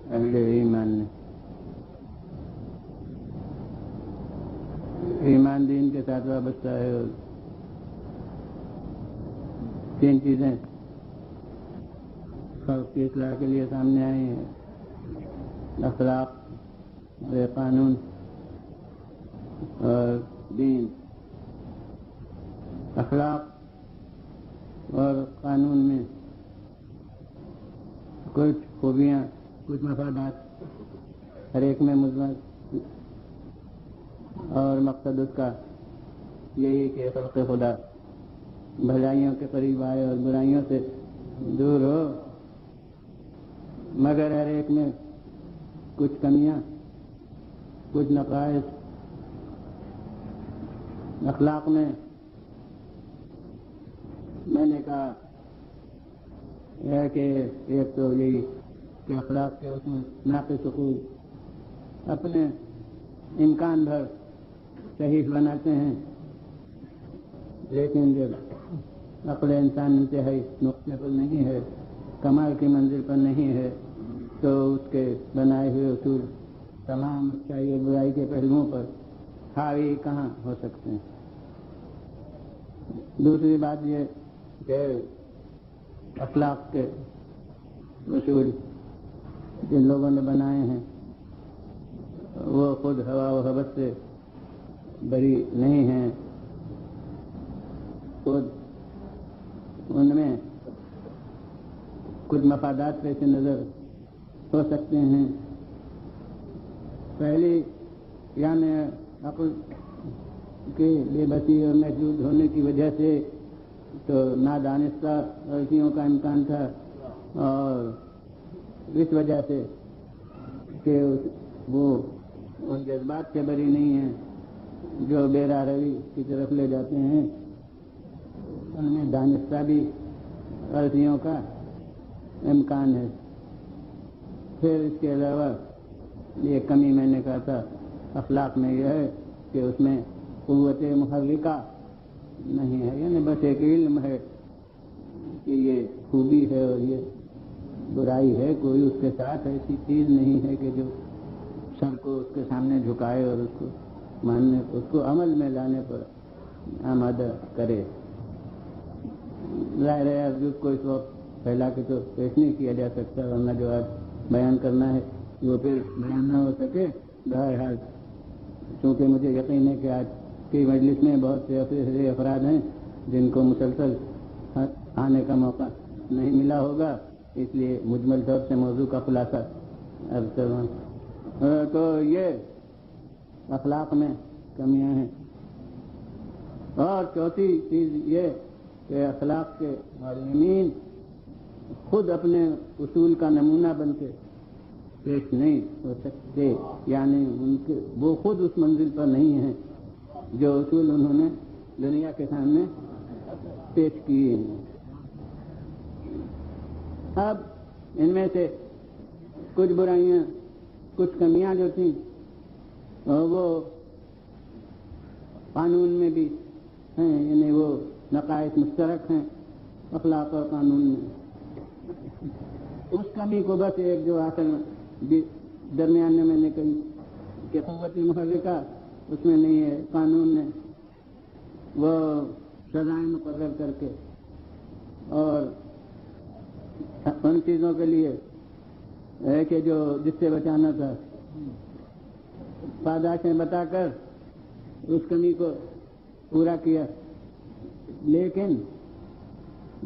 اہل ایمان نے ایمان دین کے ساتھ وابستہ ہے، اور 3 چیزیں خلق کی اصلاح کے لیے سامنے آئی ہیں: اخلاق اور قانون اور دین۔ اخلاق اور قانون میں کچھ خوبیاں، کچھ مفادات ہر ایک میں مضمر، اور مقصد اس کا یہی کہ خلق خدا بھلائیوں کے قریب آئے اور برائیوں سے دور ہو، مگر ہر ایک میں کچھ کمیاں، کچھ نقائص۔ اخلاق میں نے کہا ہے کہ ایک تو یہی کہ اخلاق کے اس میں ناقص حقوق اپنے امکان بھر صحیح بناتے ہیں، لیکن جب عقل انسان انتہائی نقطے پر نہیں ہے، کمال کی منزل پر نہیں ہے، تو اس کے بنائے ہوئے اصول تمام اچھائی اور برائی کے پہلوؤں پر حاوی کہاں ہو سکتے ہیں۔ دوسری بات یہ کہ اخلاق کے اصول جن لوگوں نے بنائے ہیں وہ خود ہوا و حوث سے بری نہیں ہیں، خود ان میں کچھ مفادات پیش نظر ہو سکتے ہیں۔ پہلی یعنی عقل کے بے بسی اور محدود ہونے کی وجہ سے تو نادانستہ غلطیوں کا امکان تھا، اور اس وجہ سے کہ وہ ان جذبات سے بری نہیں ہیں جو بے راہ روی کی طرف لے جاتے ہیں، ان میں دانستہ بھی غلطیوں کا امکان ہے۔ پھر اس کے علاوہ یہ کمی میں نے کہا تھا اخلاق میں یہ ہے کہ اس میں قوت محرکہ نہیں ہے، یعنی بس ایک علم ہے کہ یہ خوبی ہے اور یہ برائی ہے، کوئی اس کے ساتھ ایسی چیز نہیں ہے کہ جو سر کو اس کے سامنے جھکائے اور اس کو ماننے، اس کو عمل میں لانے پر آمادہ کرے۔ ظاہر ہے اب کو اس وقت پھیلا کے تو پیش نہیں کیا جا سکتا، ورنہ جو آج بیان کرنا ہے وہ پھر بیان نہ ہو سکے۔ بہرحال چونکہ مجھے یقین ہے کہ آج کی مجلس میں بہت سے ایسے افراد ہیں جن کو مسلسل آنے کا موقع نہیں ملا ہوگا، اس لیے مجمل طور سے موضوع کا خلاصہ عرض کروں۔ تو یہ اخلاق میں کمیاں ہیں۔ اور چوتھی چیز یہ کہ اخلاق کے معلمین خود اپنے اصول کا نمونہ بن کے پیش نہیں ہو سکتے، یعنی وہ خود اس منزل پر نہیں ہیں جو اصول انہوں نے دنیا کے سامنے پیش کیے ہیں۔ اب ان میں سے کچھ برائیاں، کچھ کمیاں جو تھیں وہ قانون میں بھی ہیں، یعنی وہ نقائص مشترک ہیں اخلاق اور قانون میں۔ اس کمی کو بس ایک جو آخر درمیان میں نے کہی کہ قوت محرکہ اس میں نہیں ہے، قانون نے وہ سزائیں مقرر کر کے اور ان چیزوں کے لیے ہے کہ جو جس سے بچانا تھا پاداشیں بتا کر اس کمی کو پورا کیا، لیکن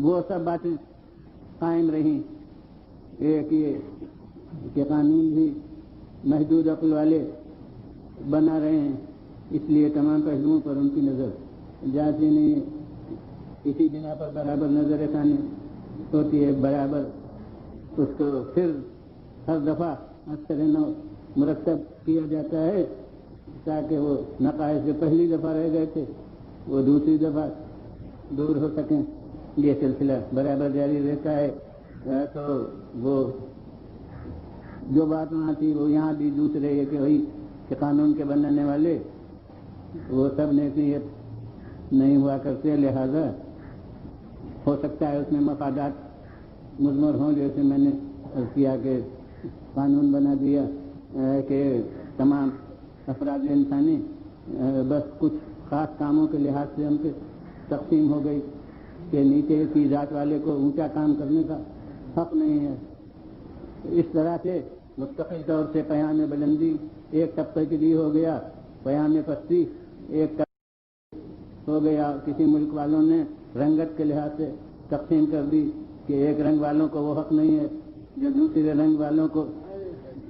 وہ سب باتیں قائم رہیں۔ ایک یہ کہ قانون بھی محدود عقل والے بنا رہے ہیں، اس لیے تمام پہلوؤں پر ان کی نظر جاتی نہیں ہے، اسی بنا پر برابر نظر ثانی ہوتی ہے، برابر اس کو پھر ہر دفعہ اکثر نو مرتب کیا جاتا ہے تاکہ وہ نقائص جو پہلی دفعہ رہ گئے تھے وہ دوسری دفعہ دور ہو سکیں۔ یہ سلسلہ برابر جاری رہتا ہے، تو وہ جو بات وہاں تھی وہ یہاں بھی دوسرے یہ کہ وہی کہ قانون کے بنانے والے وہ سب نیک نیت نہیں ہوا کرتے، لہذا ہو سکتا ہے اس میں مفادات مضمر ہوں، جیسے میں نے عرض کیا کہ قانون بنا دیا کہ تمام افراد انسانی بس کچھ خاص کاموں کے لحاظ سے ہم پہ تقسیم ہو گئی کہ نیچے کی ذات والے کو اونچا کام کرنے کا حق نہیں ہے. اس طرح سے مستقل طور سے پیام بلندی ایک طبقے کے لیے ہو گیا، پیام پستی ایک طبقے ہو گیا. کسی ملک والوں نے رنگت کے لحاظ سے تقسیم کر دی کہ ایک رنگ والوں کو وہ حق نہیں ہے جو دوسرے رنگ والوں کو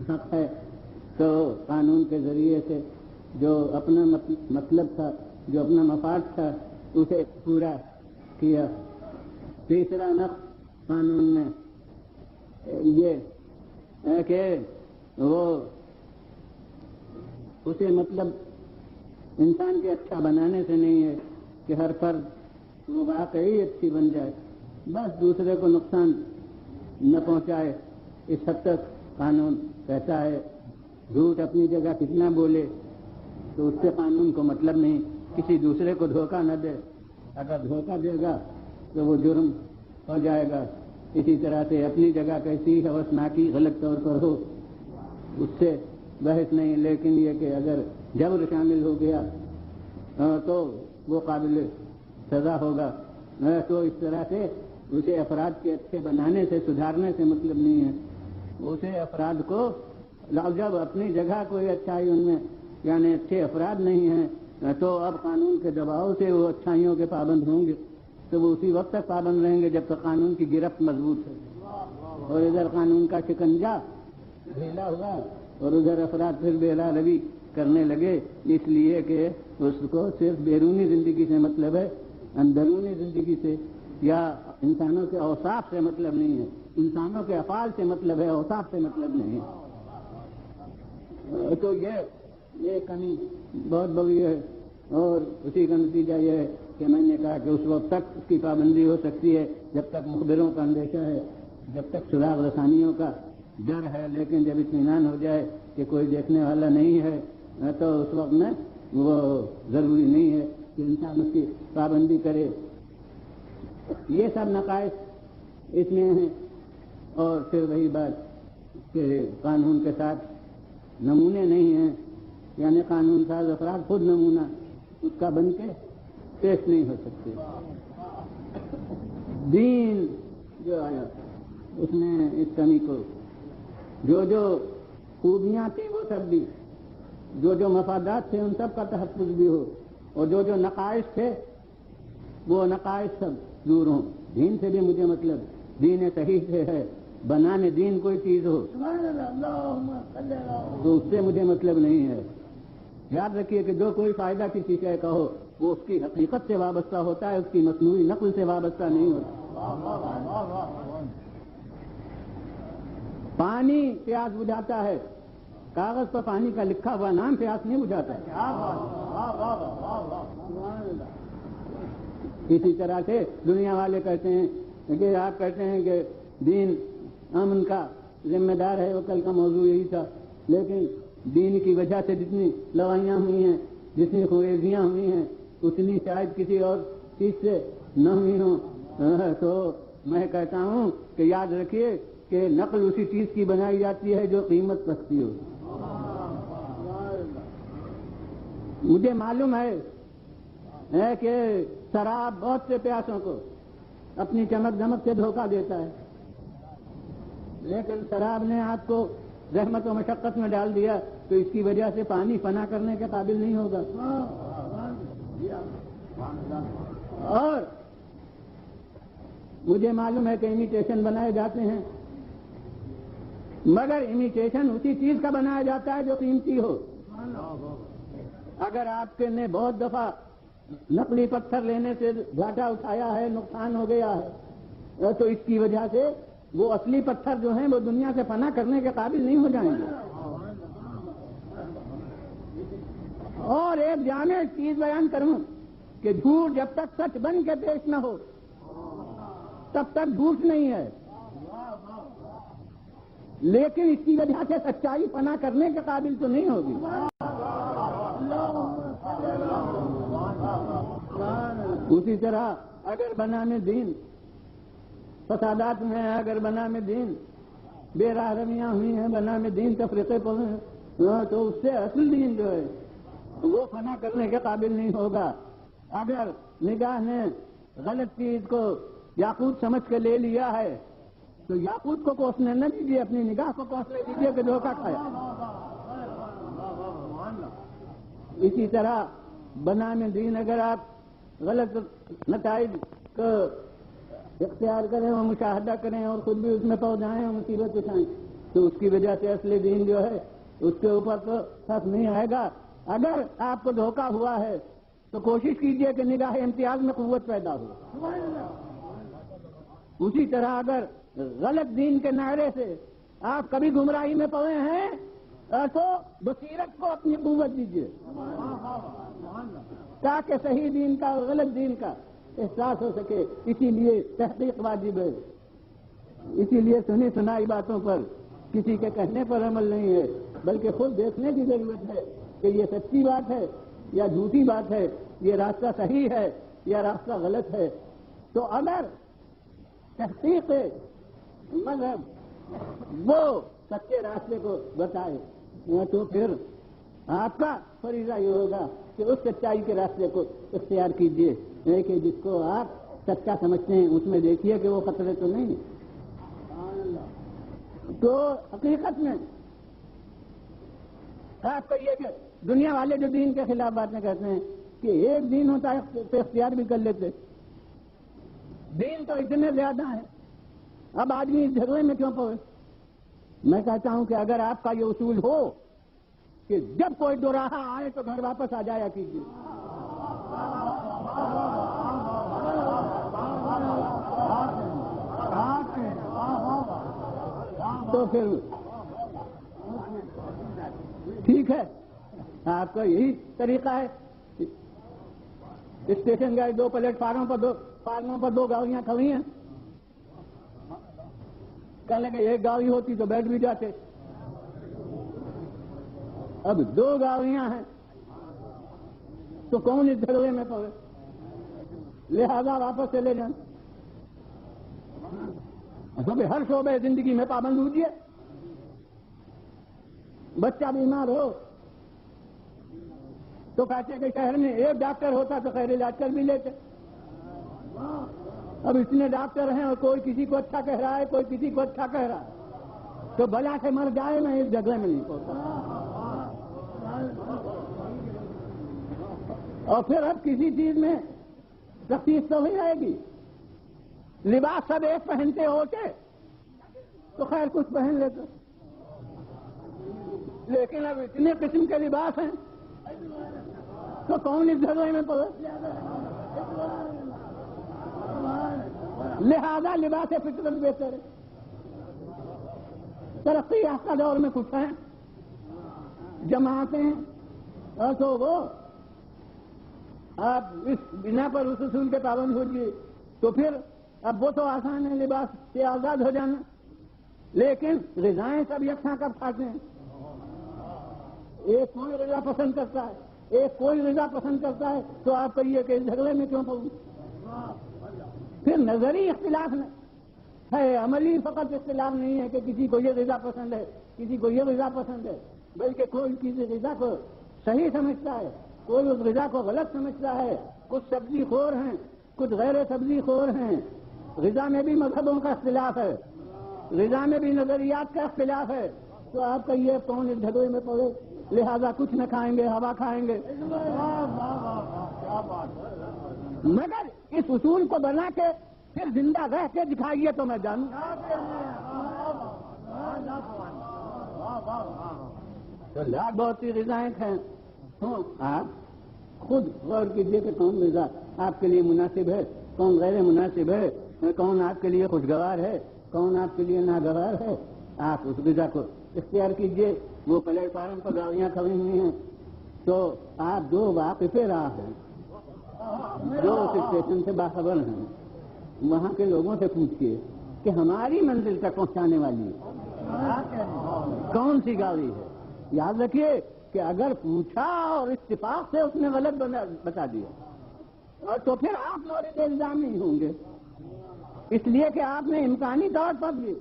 حق ہے. تو قانون کے ذریعے سے جو اپنا مطلب تھا، جو اپنا مفاد تھا، اسے پورا کیا. تیسرا نقص قانون میں یہ ہے کہ وہ اسے مطلب انسان کے اچھا بنانے سے نہیں ہے کہ ہر فرد وہ واقعی اچھی بن جائے، بس دوسرے کو نقصان نہ پہنچائے. اس حد تک قانون کہتا ہے. جھوٹ اپنی جگہ کتنا بولے تو اس سے قانون کو مطلب نہیں، کسی دوسرے کو دھوکہ نہ دے. اگر دھوکہ دے گا تو وہ جرم ہو جائے گا. اسی طرح سے اپنی جگہ کیسی ہوسناکی غلط طور پر ہو اس سے بحث نہیں، لیکن یہ کہ اگر جبر شامل ہو گیا تو وہ قابل سزا ہوگا. تو اس طرح سے اسے افراد کے اچھے بنانے سے، سدھارنے سے مطلب نہیں ہے. اسے افراد کو جب اپنی جگہ کوئی اچھائی ان میں یعنی اچھے افراد نہیں ہیں تو اب قانون کے دباؤ سے وہ اچھائیوں کے پابند ہوں گے تو وہ اسی وقت تک پابند رہیں گے جب تک قانون کی گرفت مضبوط ہے. اور ادھر قانون کا شکنجا ڈھیلا ہوا اور ادھر افراد پھر بے روی کرنے لگے، اس لیے کہ اس کو صرف بیرونی زندگی سے مطلب ہے، اندرونی زندگی سے یا انسانوں کے اوصاف سے مطلب نہیں ہے. انسانوں کے افعال سے مطلب ہے، اوصاف سے مطلب نہیں ہے. تو یہ کمی بہت بڑی ہے. اور اسی کا نتیجہ یہ ہے کہ میں نے کہا کہ اس وقت تک اس کی پابندی ہو سکتی ہے جب تک مخبروں کا اندیشہ ہے، جب تک سراغ رسانیوں کا ڈر ہے. لیکن جب اطمینان ہو جائے کہ کوئی دیکھنے والا نہیں ہے تو اس وقت میں وہ ضروری نہیں ہے کہ انسان اس کی پابندی کرے. یہ سب نقائص اس میں ہیں. اور پھر وہی بات کہ قانون کے ساتھ نمونے نہیں ہیں، یعنی قانون ساز افراد خود نمونہ اس کا بن کے پیش نہیں ہو سکتے. دین جو آیا اس نے اس کمی کو جو خوبیاں تھیں وہ سب بھی، جو مفادات تھے ان سب کا تحفظ بھی ہو، اور جو نقائص تھے وہ نقائص سب دور ہوں. دین سے بھی مجھے مطلب دین صحیح سے ہے، بنانے دین کوئی چیز ہو تو اس سے مجھے مطلب نہیں ہے. یاد رکھیے کہ جو کوئی فائدہ کسی شے کا ہو وہ اس کی حقیقت سے وابستہ ہوتا ہے، اس کی مصنوعی نقل سے وابستہ نہیں ہوتا. پانی پیاس بجھاتا ہے، کاغذ پر پانی کا لکھا ہوا نام پیاس نہیں بجھاتا. اسی طرح سے دنیا والے کہتے ہیں کہ آپ کہتے ہیں کہ دین امن کا ذمہ دار ہے، وہ کل کا موضوع یہی تھا. لیکن دین کی وجہ سے جتنی لڑائیاں ہوئی ہیں، جتنی خریزیاں ہوئی ہیں، اتنی شاید کسی اور چیز سے نہ ہوئی ہوں. تو میں کہتا ہوں کہ یاد رکھیے کہ نقل اسی چیز کی بنائی جاتی ہے جو قیمت رکھتی ہو. مجھے معلوم ہے کہ شراب بہت سے پیاسوں کو اپنی چمک دمک سے دھوکہ دیتا ہے، لیکن شراب نے آپ کو رحمت و مشقت میں ڈال دیا تو اس کی وجہ سے پانی فنا کرنے کے قابل نہیں ہوگا. اور مجھے معلوم ہے کہ امیٹیشن بنائے جاتے ہیں، مگر امیٹیشن اسی چیز کا بنایا جاتا ہے جو قیمتی ہو. اگر آپ کے نے بہت دفعہ نقلی پتھر لینے سے گھاٹا اٹھایا ہے، نقصان ہو گیا ہے، تو اس کی وجہ سے وہ اصلی پتھر جو ہیں وہ دنیا سے فنا کرنے کے قابل نہیں ہو جائیں گے. اور ایک جامع چیز بیان کروں کہ جھوٹ جب تک سچ بن کے پیش نہ ہو تب تک جھوٹ نہیں ہے، لیکن اس کی وجہ سے سچائی فنا کرنے کے قابل تو نہیں ہوگی. اسی طرح اگر بنام دین فسادات میں ہے، اگر بنام دین بے رحمیاں ہوئی ہیں، بنا میں دین تفریقے پڑے ہیں، تو اس سے اصل دین جو ہے وہ فنا کرنے کے قابل نہیں ہوگا۔ اگر نگاہ نے غلط چیز کو یاقوت سمجھ کے لے لیا ہے تو یاقوت کو کوسنے نہ دیجیے، اپنی نگاہ کو کوسنے دیجیے کہ دھوکہ کھایا۔ اسی طرح بنا میں دین اگر آپ غلط نتائج کو اختیار کریں اور مشاہدہ کریں اور خود بھی اس میں پڑ جائیں اور مصیبت اٹھائیں تو اس کی وجہ سے اصل دین جو ہے اس کے اوپر تو فرق نہیں آئے گا۔ اگر آپ کو دھوکہ ہوا ہے تو کوشش کیجئے کہ نگاہ امتیاز میں قوت پیدا ہو۔ اسی طرح اگر غلط دین کے نعرے سے آپ کبھی گمراہی میں پڑے ہیں تو بصیرت کو اپنی قوت دیجیے تاکہ صحیح دین کا اور غلط دین کا احساس ہو سکے۔ اسی لیے تحقیق واجب ہے، اسی لیے سنی سنائی باتوں پر کسی کے کہنے پر عمل نہیں ہے، بلکہ خود دیکھنے کی ضرورت ہے کہ یہ سچی بات ہے یا جھوٹی بات ہے، یہ راستہ صحیح ہے یا راستہ غلط ہے۔ تو اگر تحقیق مذہب وہ سچے راستے کو بتائے تو پھر آپ کا فریضہ یہ ہوگا کہ اس سچائی کے راستے کو اختیار کیجیے، کہ جس کو آپ سچا سمجھتے ہیں اس میں دیکھیے کہ وہ خطرے تو نہیں۔ تو حقیقت میں آپ کہیے کہ دنیا والے جو دین کے خلاف باتیں کہتے ہیں کہ ایک دین ہوتا ہے تو اختیار بھی کر لیتے، دین تو اتنے زیادہ ہیں، اب آدمی اس جھگڑے میں کیوں پڑے؟ میں کہتا ہوں کہ اگر آپ کا یہ اصول ہو کہ جب کوئی دوراہا آئے تو گھر واپس آ جایا کیجیے، تو پھر ٹھیک ہے، آپ کا یہی طریقہ ہے۔ اسٹیشن گئے، دو پلیٹ فارموں پر دو گاڑیاں کھڑی ہیں، کہنے کہ ایک گاڑی ہوتی تو بیٹھ بھی جاتے، اب دو گاڑیاں ہیں تو کون اس جھگڑے میں پڑے؟ لہذا واپس چلے جائیں۔ ہر شعبے زندگی میں پابند ہوجیے، بچہ بیمار ہو تو کہتے کہ شہر میں ایک ڈاکٹر ہوتا تو خیر علاج کر بھی لیتے، اب اتنے ڈاکٹر ہیں اور کوئی کسی کو اچھا کہہ رہا ہے، کوئی کسی کو اچھا کہہ رہا ہے، تو بلا سے مر جائے میں اس جھگڑے میں نہیں پڑتا۔ اور پھر اب کسی چیز میں تخصیص تو نہیں رہے گی، لباس سب ایک پہنتے ہوتے تو خیر کچھ پہن لیتے، لیکن اب اتنے قسم کے لباس ہیں تو کون اس جھگڑے میں پڑے؟ لہذا لباس فطرت بہتر ہے۔ ترقی یافتہ دور میں کچھ ہیں جماعتیں اور تو وہ آپ اس بنا پر اس اصول کے پابند ہوجیے تو پھر اب وہ تو آسان ہے لباس سے آزاد ہو جانا، لیکن غذائیں سب یکساں کب کھاتے ہیں؟ ایک کوئی غذا پسند کرتا ہے، ایک کوئی غذا پسند کرتا ہے، تو آپ کہیے کہ اس جھگڑے میں کیوں پڑوں؟ پھر نظری اختلاف ہے، عملی فقط اختلاف نہیں ہے کہ کسی کو یہ غذا پسند ہے، کسی کو یہ غذا پسند ہے، بلکہ کوئی کسی غذا کو صحیح سمجھتا ہے، کوئی اس غذا کو غلط سمجھتا ہے۔ کچھ سبزی خور ہیں، کچھ غیر سبزی خور ہیں، غذا میں بھی مذہبوں کا اختلاف ہے، غذا میں بھی نظریات کا اختلاف ہے، تو آپ کہیے کون اس جھگڑے میں پڑے؟ لہذا کچھ نہ کھائیں گے، ہوا کھائیں گے، مگر اس اصول کو بنا کے پھر زندہ رہ کے دکھائیے تو میں جانوں۔ تو لاکھ بہت سی غذائیں ہیں، آپ خود غور کیجیے کہ کون غذا آپ کے لیے مناسب ہے، کون غیر مناسب ہے، کون آپ کے لیے خوشگوار ہے، کون آپ کے لیے ناگوار ہے۔ آپ اس غذا کو اختیار کیجیے۔ وہ پلیٹ فارم پر گاڑیاں کھڑی ہوئی ہیں تو آپ جو واقف راہ ہیں، جو اس اسٹیشن سے باخبر ہیں، وہاں کے لوگوں سے پوچھیے کہ ہماری منزل تک پہنچانے والی کون سی گاڑی ہے۔ یاد رکھیے کہ اگر پوچھا اور اتفاق سے اس نے غلط بتا دیا اور تو پھر آپ مورد الزام نہیں ہوں گے، اس لیے کہ آپ نے امکانی طور پر بھی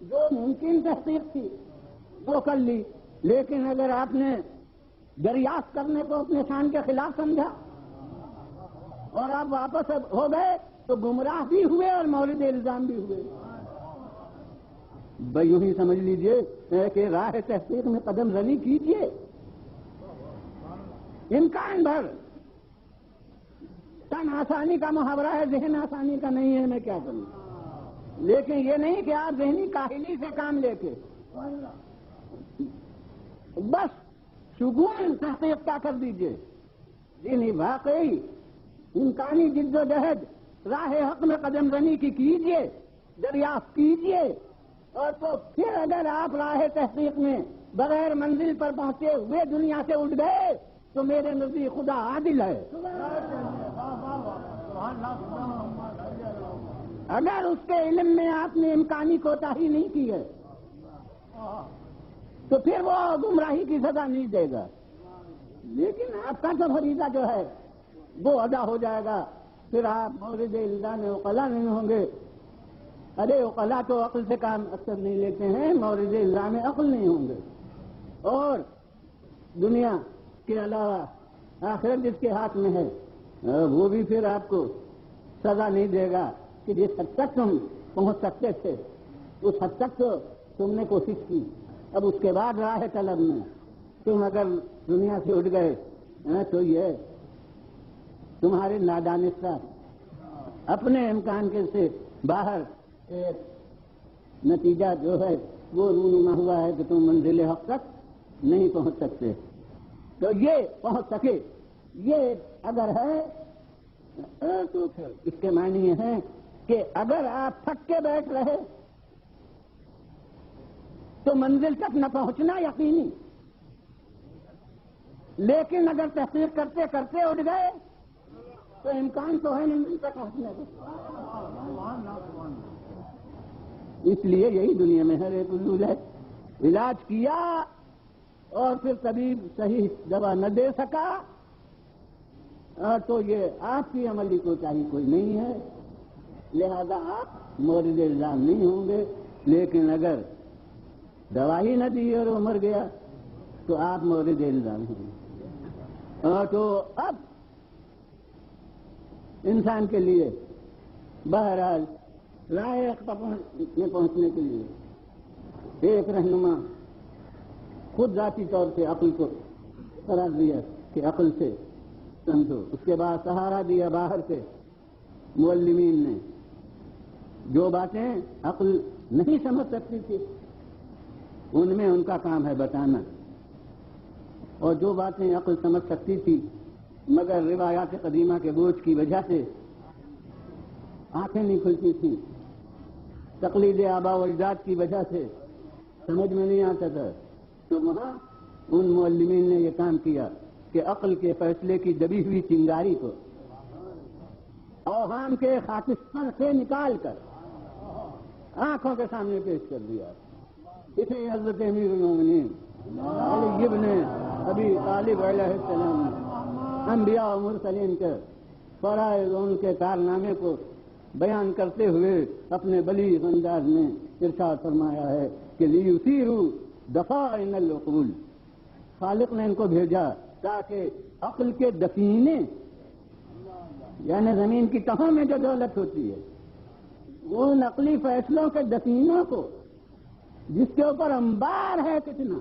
جو ممکن تحقیق تھی وہ کر لی، لیکن اگر آپ نے دریافت کرنے کو اپنے شان کے خلاف سمجھا اور آپ واپس ہو گئے تو گمراہ بھی ہوئے اور مورد الزام بھی ہوئے۔ بھائی یوں ہی سمجھ لیجئے کہ راہ تحقیق میں قدم زنی کیجئے، امکان بھر۔ تن آسانی کا محاورہ ہے، ذہن آسانی کا نہیں ہے، میں کیا کروں؟ لیکن یہ نہیں کہ آپ ذہنی کاہلی سے کام لے کے بس شگون تحقیق کا کر دیجئے۔ یعنی واقعی امکانی جد و جہد راہ حق میں قدم زنی کی کیجئے، دریافت کیجئے، اور تو پھر اگر آپ راہ تحقیق میں بغیر منزل پر پہنچے ہوئے دنیا سے اٹھ گئے تو میرے نزدیک خدا عادل ہے۔ اگر اس کے علم میں آپ نے امکانی کوتاہی نہیں کی ہے تو پھر وہ گمراہی کی سزا نہیں دے گا، لیکن آپ کا تو فریضہ جو ہے وہ ادا ہو جائے گا، پھر آپ مورد الزام عقلا نہیں ہوں گے۔ ارے عقلا تو عقل سے کام اکثر نہیں لیتے ہیں، مورد الزام عقل نہیں ہوں گے، اور دنیا کے علاوہ آخرت جس کے ہاتھ میں ہے وہ بھی پھر آپ کو سزا نہیں دے گا کہ جس حد تک تم پہنچ سکتے تھے اس حد تک تو تم نے کوشش کی، اب اس کے بعد راہ طلب میں تم اگر دنیا سے اٹھ گئے تو یہ تمہارے نادانستہ اپنے امکان کے سے باہر ایک نتیجہ جو ہے وہ رونما ہوا ہے کہ تم منزل حق تک نہیں پہنچ سکتے۔ تو یہ پہنچ سکے یہ اگر ہے تو پھر اس کے معنی یہ ہے کہ اگر آپ تھک کے بیٹھ رہے تو منزل تک نہ پہنچنا یقینی، لیکن اگر تحقیق کرتے کرتے اٹھ گئے تو امکان تو ہے منزل تک پہنچنے کا۔ اس لیے یہی دنیا میں ہر ایک اصول ہے، علاج کیا اور پھر طبیب صحیح دوا نہ دے سکا تو یہ آپ کی عملی کوتاہی کوئی نہیں ہے، لہذا آپ مورد الزام نہیں ہوں گے، لیکن اگر دوا ہی نہ دی اور وہ مر گیا تو آپ مورد الزام ہوں گے۔ تو اب انسان کے لیے بہرحال راہ حق میں پہنچنے کے لیے ایک رہنما خود ذاتی طور سے عقل کو قرار دیا کہ عقل سے سمجھو، اس کے بعد سہارا دیا باہر سے معلمین نے، جو باتیں عقل نہیں سمجھ سکتی تھی ان میں ان کا کام ہے بتانا، اور جو باتیں عقل سمجھ سکتی تھی مگر روایات قدیمہ کے بوجھ کی وجہ سے آنکھیں نہیں کھلتی تھیں، تقلید آبا و اجداد کی وجہ سے سمجھ میں نہیں آتا تھا، تو وہاں ان معلمین نے یہ کام کیا کہ عقل کے فیصلے کی دبی ہوئی چنگاری کو اوہام کے خاکستر سے نکال کر آنکھوں کے سامنے پیش کر دیا۔ اسے حضرت امیر المومنین علی ابن ابی طالب علیہ السلام نے انبیاء و مرسلین کے فرائض ان کے کارنامے کو بیان کرتے ہوئے اپنے بلیغ انداز میں ارشاد فرمایا ہے کہ لیثیروا دفائن العقول، خالق نے ان کو بھیجا تاکہ عقل کے دفینے، یعنی زمین کی تہوں میں جو دولت ہوتی ہے وہ نقلی فیصلوں کے دفینوں کو، جس کے اوپر انبار ہے کتنا،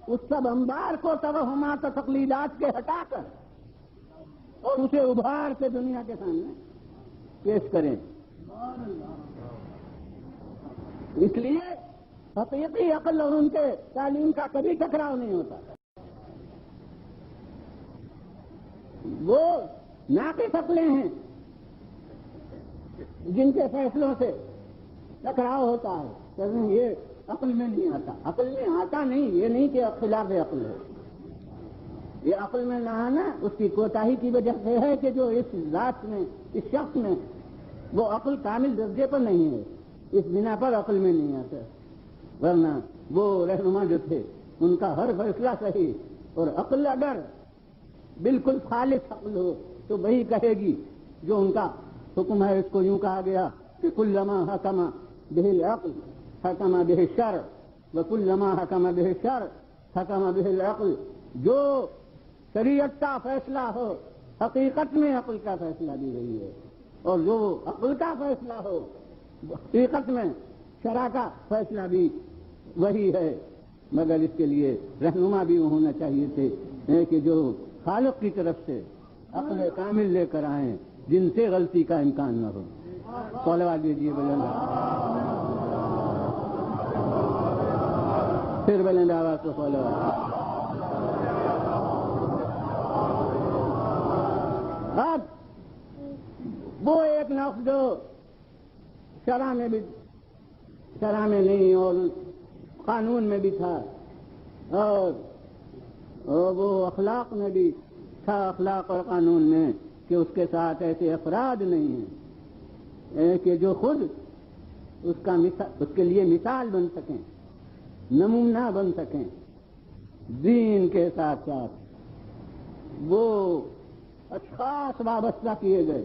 اس سب انبار کو توہمات و تقلیدات کے ہٹا کر اور اسے ابھار کے دنیا کے سامنے پیش کریں۔ اس لیے حقیقی عقل اور ان کے تعلیم کا کبھی ٹکراؤ نہیں ہوتا، وہ ناقص عقلیں ہیں جن کے فیصلوں سے ٹکراؤ ہوتا ہے، یہ عقل میں نہیں آتا، عقل میں آتا نہیں، یہ نہیں کہ خلاف عقل ہے، یہ عقل میں نہ آنا اس کی کوتاہی کی وجہ سے ہے کہ جو اس ذات میں، اس شخص میں وہ عقل کامل درجے پر نہیں ہے، اس بنا پر عقل میں نہیں آتا، ورنہ وہ رہنما جو تھے ان کا ہر فیصلہ صحیح، اور عقل اگر بالکل خالص عقل ہو تو وہی کہے گی جو ان کا حکم ہے۔ اس کو یوں کہا گیا کہ کلما حکم بہ العقل حکم بہ الشرع وکل ما حکم بہ الشرع حکم بہ العقل. جو شریعت کا فیصلہ ہو حقیقت میں عقل کا فیصلہ بھی وہی ہے، اور جو عقل کا فیصلہ ہو حقیقت میں شرع کا فیصلہ بھی وہی ہے. مگر اس کے لیے رہنما بھی ہونا چاہیے تھے کہ جو خالق کی طرف سے عقل کامل لے کر آئیں جن سے غلطی کا امکان نہ ہو. صلوات دیجیے بلند، پھر بلند آواز سے صلوات. اب وہ ایک لفظ جو شرع میں نہیں اور قانون میں بھی تھا، اور وہ اخلاق میں بھی تھا، اخلاق اور قانون میں، کہ اس کے ساتھ ایسے افراد نہیں ہیں کہ جو خود اس کے لیے مثال بن سکیں، نمونہ بن سکیں. دین کے ساتھ ساتھ وہ اشخاص وابستہ کیے گئے،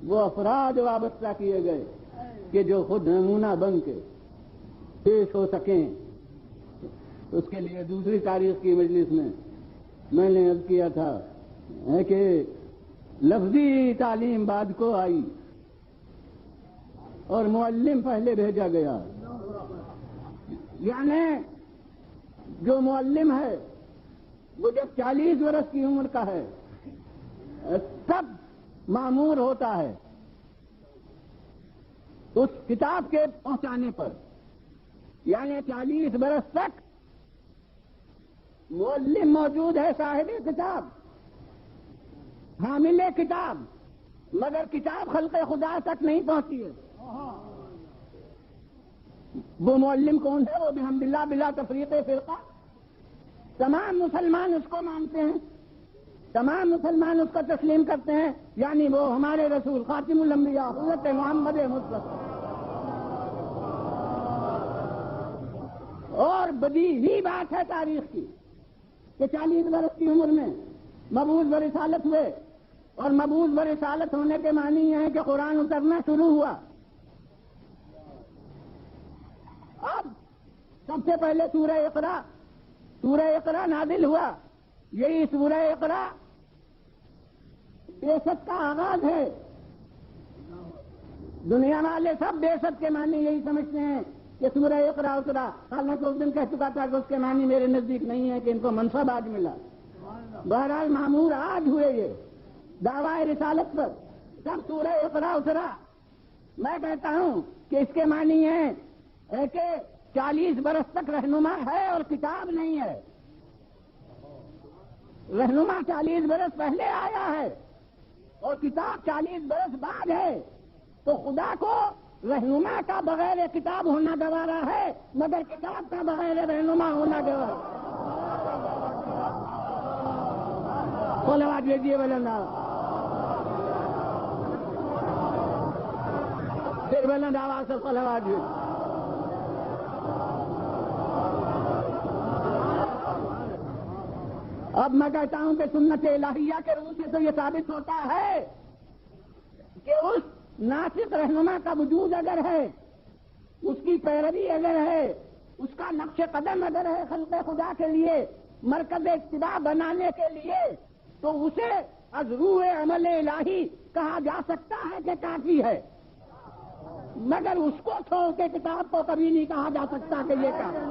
وہ افراد وابستہ کیے گئے کہ جو خود نمونہ بن کے پیش ہو سکیں. اس کے لیے دوسری تاریخ کی مجلس میں نے عرض کیا تھا کہ لفظی تعلیم بعد کو آئی اور معلم پہلے بھیجا گیا. یعنی جو معلم ہے وہ جب 40 برس کی عمر کا ہے تب مامور ہوتا ہے اس کتاب کے پہنچانے پر. یعنی 40 برس تک معلم موجود ہے، صاحب کتاب، حامل کتاب، مگر کتاب خلق خدا تک نہیں پہنچی ہے. وہ معلم کون ہے؟ وہ بحمداللہ بلا تفریق فرقہ تمام مسلمان اس کو مانتے ہیں، تمام مسلمان اس کو تسلیم کرتے ہیں. یعنی وہ ہمارے رسول خاتم الانبیاء حضرت محمد مصطفیٰ. اور بڑی ہی بات ہے تاریخ کی کہ 40 برس کی عمر میں مبعوث برسالت ہوئے، اور مبعوث برسالت ہونے کے معنی یہ ہے کہ قرآن اترنا شروع ہوا. اب سب سے پہلے سورہ اقرا نازل ہوا. یہی سورہ اقرا بیست کا آغاز ہے. دنیا والے سب بیست کے معنی یہی سمجھتے ہیں کہ سورہ اقرا اترا. حالانکہ اس دن کہہ چکا تھا کہ اس کے معنی میرے نزدیک نہیں ہے، کہ ان کو منصب آج ملا. بہرحال معمور آج ہوئے یہ دعوی رسالت پر سب سورہ اقرا اترا. میں کہتا ہوں کہ اس کے معنی ہے کہ 40 برس تک رہنما ہے اور کتاب نہیں ہے. رہنما 40 برس پہلے آیا ہے اور کتاب 40 برس بعد ہے. تو خدا کو رہنما کا بغیر کتاب ہونا گوارا ہے، مگر کتاب کا بغیر رہنما ہونا گوارا. صلوات دیجیے بلند، پھر بلند آواز سے صلوات دیجیے. اب میں کہتا ہوں کہ سنت الہیہ کے روح سے تو یہ ثابت ہوتا ہے کہ اس ناسک رہنما کا وجود اگر ہے، اس کی پیروی اگر ہے، اس کا نقش قدم اگر ہے خلق خدا کے لیے مرکز اتباع بنانے کے لیے، تو اسے از روح عمل الہی کہا جا سکتا ہے کہ کافی ہے. مگر اس کو چھوڑ کے کتاب کو کبھی نہیں کہا جا سکتا کہ یہ کافی.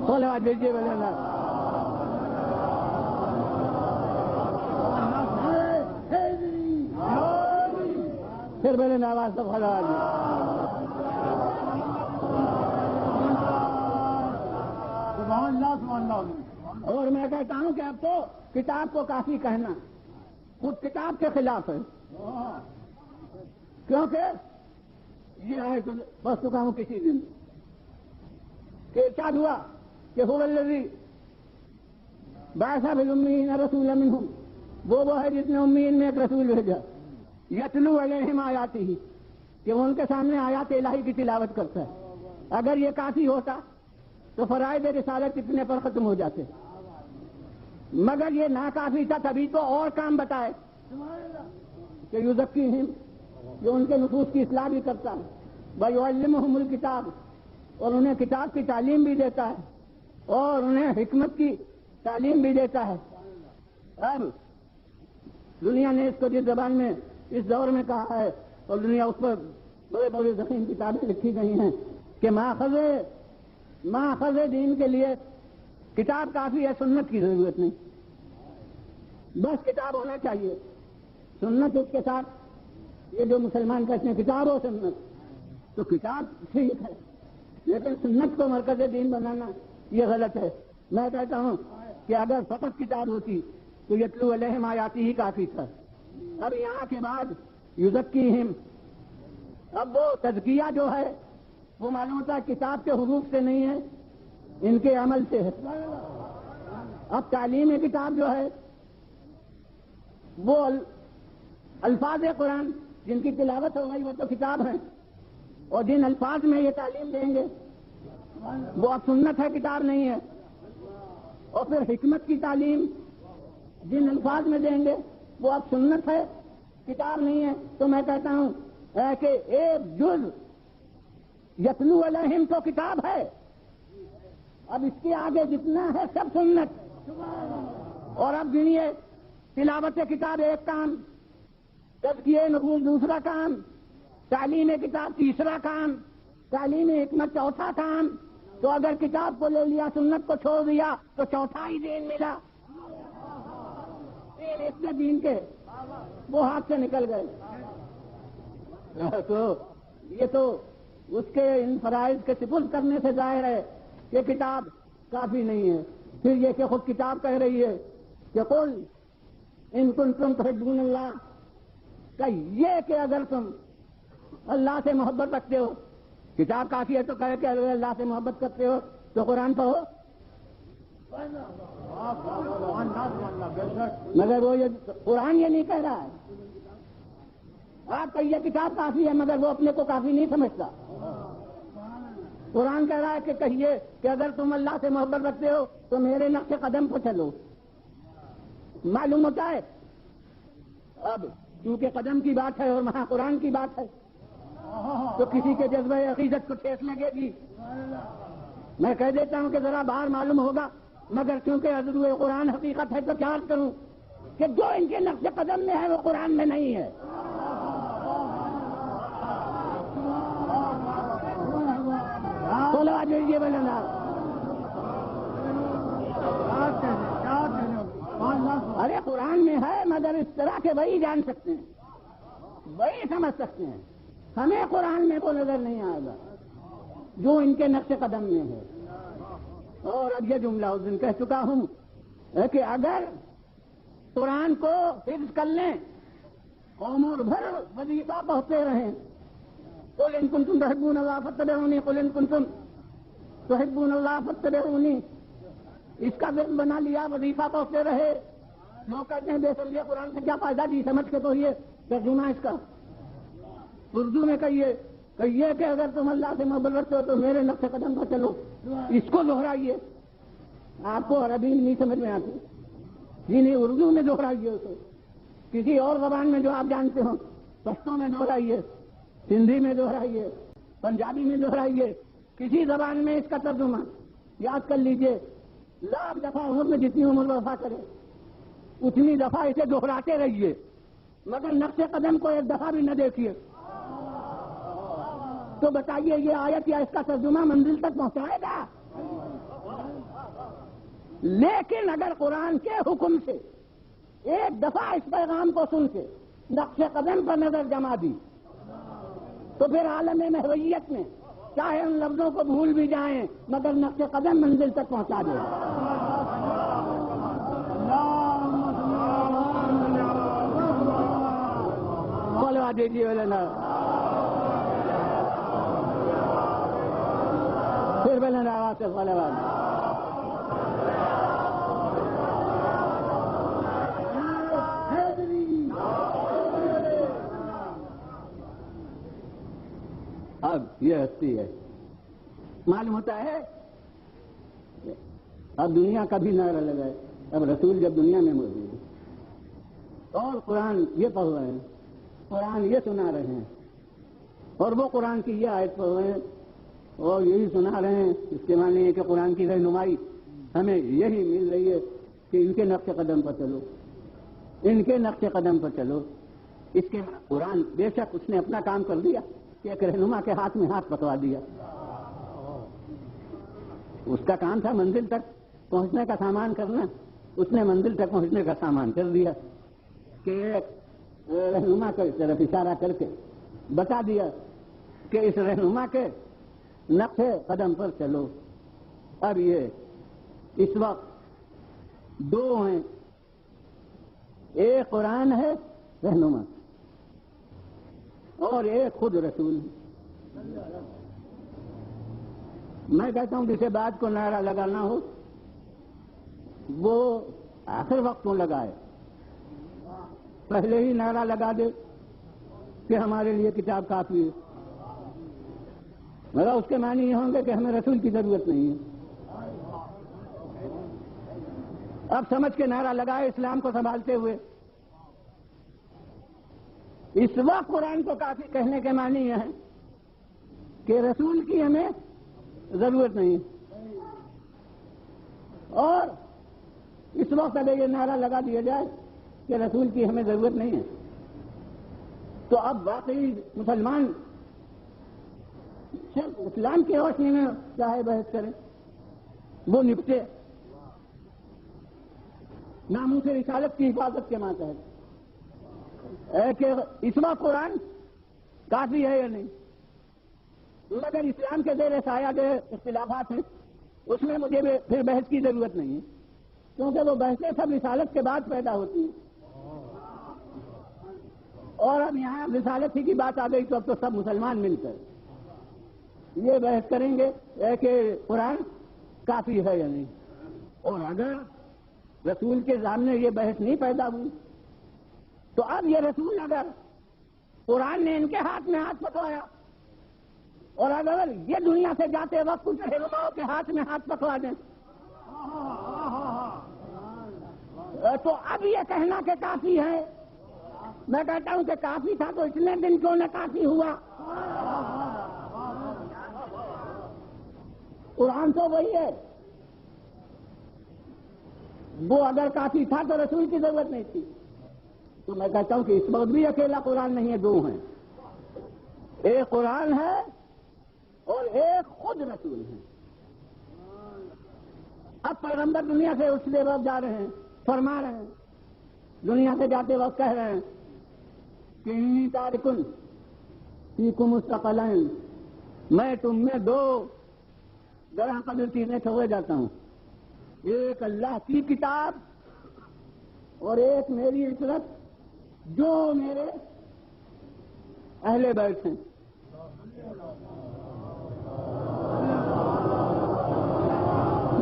صلوات دیجیے بلند، پھر بلند آواز سے صلوات دیجیے. اور میں کہتا ہوں کہ اب تو کتاب کو کافی کہنا خود کتاب کے خلاف ہے، کیونکہ یہ ہے بس چکا ہوں کسی دن کہ ارشاد ہوا کہ هو الذی بعث بالامیین رسولا منہم، وہ ہے جس نے امیین میں ایک رسول بھیجا، یتلو علیہم آیاتہ، کہ وہ ان کے سامنے آیات الہی کی تلاوت کرتا ہے. اگر یہ کافی ہوتا تو فرائض رسالت اتنے پر ختم ہو جاتے، مگر یہ ناکافی تھا. تبھی تو اور کام بتائے کہ یزکیہم جو ان کے نفوس کی اصلاح بھی کرتا ہے، وَيُعَلِّمُهُمُ الْكِتَابَ، اور انہیں کتاب کی تعلیم بھی دیتا ہے اور انہیں حکمت کی تعلیم بھی دیتا ہے۔ اب دنیا نے اس کو جس زبان میں اس دور میں کہا ہے، اور دنیا اس پر بڑے بڑے ضخیم کتابیں لکھی گئی ہیں کہ ماخذ دین کے لیے کتاب کافی ہے، سنت کی ضرورت نہیں، بس کتاب ہونا چاہیے، سنت اس کے ساتھ۔ یہ جو مسلمان کہتے ہیں کتاب و سنت، تو کتاب ٹھیک ہے لیکن سنت کو مرکز دین بنانا یہ غلط ہے۔ میں کہتا ہوں کہ اگر فقط کتاب ہوتی تو یتلو علیہم آیاتی ہی کافی تھا۔ اب یہاں کے بعد یزکیہم، اب وہ تزکیہ جو ہے وہ معلوم ہوتا ہے کتاب کے حروف سے نہیں ہے، ان کے عمل سے ہے۔ اب تعلیم کتاب جو ہے وہ الفاظ قرآن جن کی تلاوت ہو گئی وہ تو کتاب ہے، اور جن الفاظ میں یہ تعلیم دیں گے وہ اب سنت ہے، کتاب نہیں ہے۔ اور پھر حکمت کی تعلیم جن الفاظ میں دیں گے وہ اب سنت ہے، کتاب نہیں ہے۔ تو میں کہتا ہوں کہ ایک جز یتلو علیہم تو کتاب ہے، اب اس کے آگے جتنا ہے سب سنت۔ اور اب گنیے، تلاوت کتاب ایک کام، تزکیہ نفوس دوسرا کام، تعلیم کتاب تیسرا کام، تعلیم حکمت چوتھا کام۔ تو اگر کتاب کو لے لیا، سنت کو چھوڑ دیا تو چوتھا ہی دین ملا۔ اتنے دین کے وہ ہاتھ سے نکل گئے۔ تو یہ تو اس کے ان فرائض کے سپرد کرنے سے ظاہر ہے کہ کتاب کافی نہیں ہے۔ پھر یہ کہ خود کتاب کہہ رہی ہے کہ قل ان کنتم تحبون اللہ، کہ یہ کہ اگر تم اللہ سے محبت رکھتے ہو، کتاب کافی ہے تو کہے کہ اگر اللہ سے محبت کرتے ہو تو قرآن پڑھو، مگر وہ یہ قرآن یہ نہیں کہہ رہا ہے۔ آپ کہ یہ کتاب کافی ہے مگر وہ اپنے کو کافی نہیں سمجھتا۔ قرآن کہہ رہا ہے کہ کہیے کہ اگر تم اللہ سے محبت رکھتے ہو تو میرے نقش قدم پر چلو۔ معلوم ہوتا ہے اب کیونکہ قدم کی بات ہے اور وہاں قرآن کی بات ہے تو کسی کے جذبہ عقیدت کو ٹھیس لگے گی۔ میں کہہ دیتا ہوں کہ ذرا باہر معلوم ہوگا، مگر کیونکہ حضور قرآن حقیقت ہے تو کیا کروں کہ جو ان کے نقش قدم میں ہے وہ قرآن میں نہیں ہے۔ بولو آج یہ بولنا، ارے قرآن میں ہے مگر اس طرح کے وہی جان سکتے ہیں، وہی سمجھ سکتے ہیں، ہمیں قرآن میں وہ نظر نہیں آئے گا جو ان کے نقش قدم میں ہے۔ اور اب یہ جملہ اس دن کہہ چکا ہوں کہ اگر قرآن کو حفظ کر لیں، عمر بھر وظیفہ پڑھتے رہیں، قل ان کنتم تحبون اللہ فاتبعونی، قل ان کنتم تحبون اللہ فاتبعونی، اس کا ذکر بنا لیا، وظیفہ پڑھتے رہے، لوگ کہتے ہیں بے سمجھے قرآن سے کیا فائدہ، جی سمجھ کے تو یہ ترجمہ اس کا اردو میں کہیے کہ اگر تم اللہ سے محبت رکھتے ہو تو میرے نقش قدم پر چلو، اس کو دہرائیے۔ آپ کو عربی نہیں سمجھ میں آتی، جی نہیں، اردو میں دہرائیے اسے، کسی اور زبان میں جو آپ جانتے ہو، پشتو میں دہرائیے، ہندی میں دہرائیے، پنجابی میں دہرائیے، کسی زبان میں اس کا ترجمہ یاد کر لیجئے۔ لاکھ دفعہ عمر میں جتنی عمر وفا کرے اتنی دفعہ اسے دہراتے رہیے، مگر نقش قدم کو ایک دفعہ بھی نہ دیکھیے۔ تو بتائیے یہ آیت یا اس کا ترجمہ منزل تک پہنچائے گا؟ لیکن اگر قرآن کے حکم سے ایک دفعہ اس پیغام کو سن کے نقش قدم پر نظر جما دی تو پھر عالم محویت میں چاہے ان لفظوں کو بھول بھی جائیں مگر نقش قدم منزل تک پہنچا دے۔ بولوا دیجیے بولنا، پھر بولنا آواز سے بولوا۔ اب یہ ہستی ہے، معلوم ہوتا ہے اب دنیا کا بھی نعرہ لگائے، اب رسول جب دنیا میں موجود ہے اور قرآن یہ پڑھ رہے ہیں قرآن یہ سنا رہے ہیں اور وہ قرآن کی یہ آیت پڑھ رہے ہیں اور یہی سنا رہے ہیں، اس کے معنی ہے کہ قرآن کی رہنمائی ہمیں یہی مل رہی ہے کہ ان کے نقش قدم پر چلو، ان کے نقش قدم پر چلو۔ اس کے قرآن بے شک اس نے اپنا کام کر دیا کہ ایک رہنما کے ہاتھ میں ہاتھ پکڑا دیا۔ اس کا کام تھا منزل تک پہنچنے کا سامان کرنا، اس نے منزل تک پہنچنے کا سامان کر دیا کہ ایک رہنما کی طرف اشارہ کر کے بتا دیا کہ اس رہنما کے نقش قدم پر چلو۔ اب یہ اس وقت دو ہیں، ایک قرآن ہے رہنما اور ایک خود رسول۔ میں کہتا ہوں جسے بات کو نعرہ لگانا ہو وہ آخر وقت کو لگائے، پہلے ہی نعرہ لگا دے کہ ہمارے لیے کتاب کافی ہے، مگر اس کے معنی یہ ہوں گے کہ ہمیں رسول کی ضرورت نہیں ہے۔ اب سمجھ کے نعرہ لگائے اسلام کو سنبھالتے ہوئے، اس وقت قرآن کو کافی کہنے کے معنی یہ ہے کہ رسول کی ہمیں ضرورت نہیں ہے۔ اور اس وقت اگر یہ نعرہ لگا دیا جائے کہ رسول کی ہمیں ضرورت نہیں ہے تو اب واقعی مسلمان صرف اسلام کی روشنی میں چاہے بحث کریں، وہ نپٹے ناموس رسالت کی حفاظت کے ماتحت کہ اس وقت قرآن کافی ہے یا نہیں۔ مگر اسلام کے زیر سایہ جو اختلافات ہیں اس میں مجھے پھر بحث کی ضرورت نہیں ہے، کیونکہ وہ بحثیں سب رسالت کے بعد پیدا ہوتی ہیں، اور اب یہاں رسالت ہی کی بات آ گئی تو اب تو سب مسلمان مل کر یہ بحث کریں گے کہ قرآن کافی ہے یا نہیں۔ اور اگر رسول کے سامنے یہ بحث نہیں پیدا ہوئی تو اب یہ رسول اگر قرآن نے ان کے ہاتھ میں ہاتھ پکڑایا اور اگر یہ دنیا سے جاتے وقت کچھ رہنماؤں کے ہاتھ میں ہاتھ پکڑا دیں تو اب یہ کہنا کہ کافی ہے، میں کہتا ہوں کہ کافی تھا تو اتنے دن کیوں نہ کافی ہوا؟ قرآن تو وہی ہے، وہ اگر کافی تھا تو رسول کی ضرورت نہیں تھی۔ تو میں کہتا ہوں کہ اس وقت بھی اکیلا قرآن نہیں ہے، دو ہیں، ایک قرآن ہے اور ایک خود رسول ہے۔ اب پیغمبر دنیا سے اس لیے وقت جا رہے ہیں، فرما رہے ہیں، دنیا سے جاتے وقت کہہ رہے ہیں کہ انی تارکن فیکم الثقلین، میں تم میں دو گراں قدر چیزیں چھوڑے جاتا ہوں، ایک اللہ کی کتاب اور ایک میری عشرت جو میرے اہل بیت ہیں۔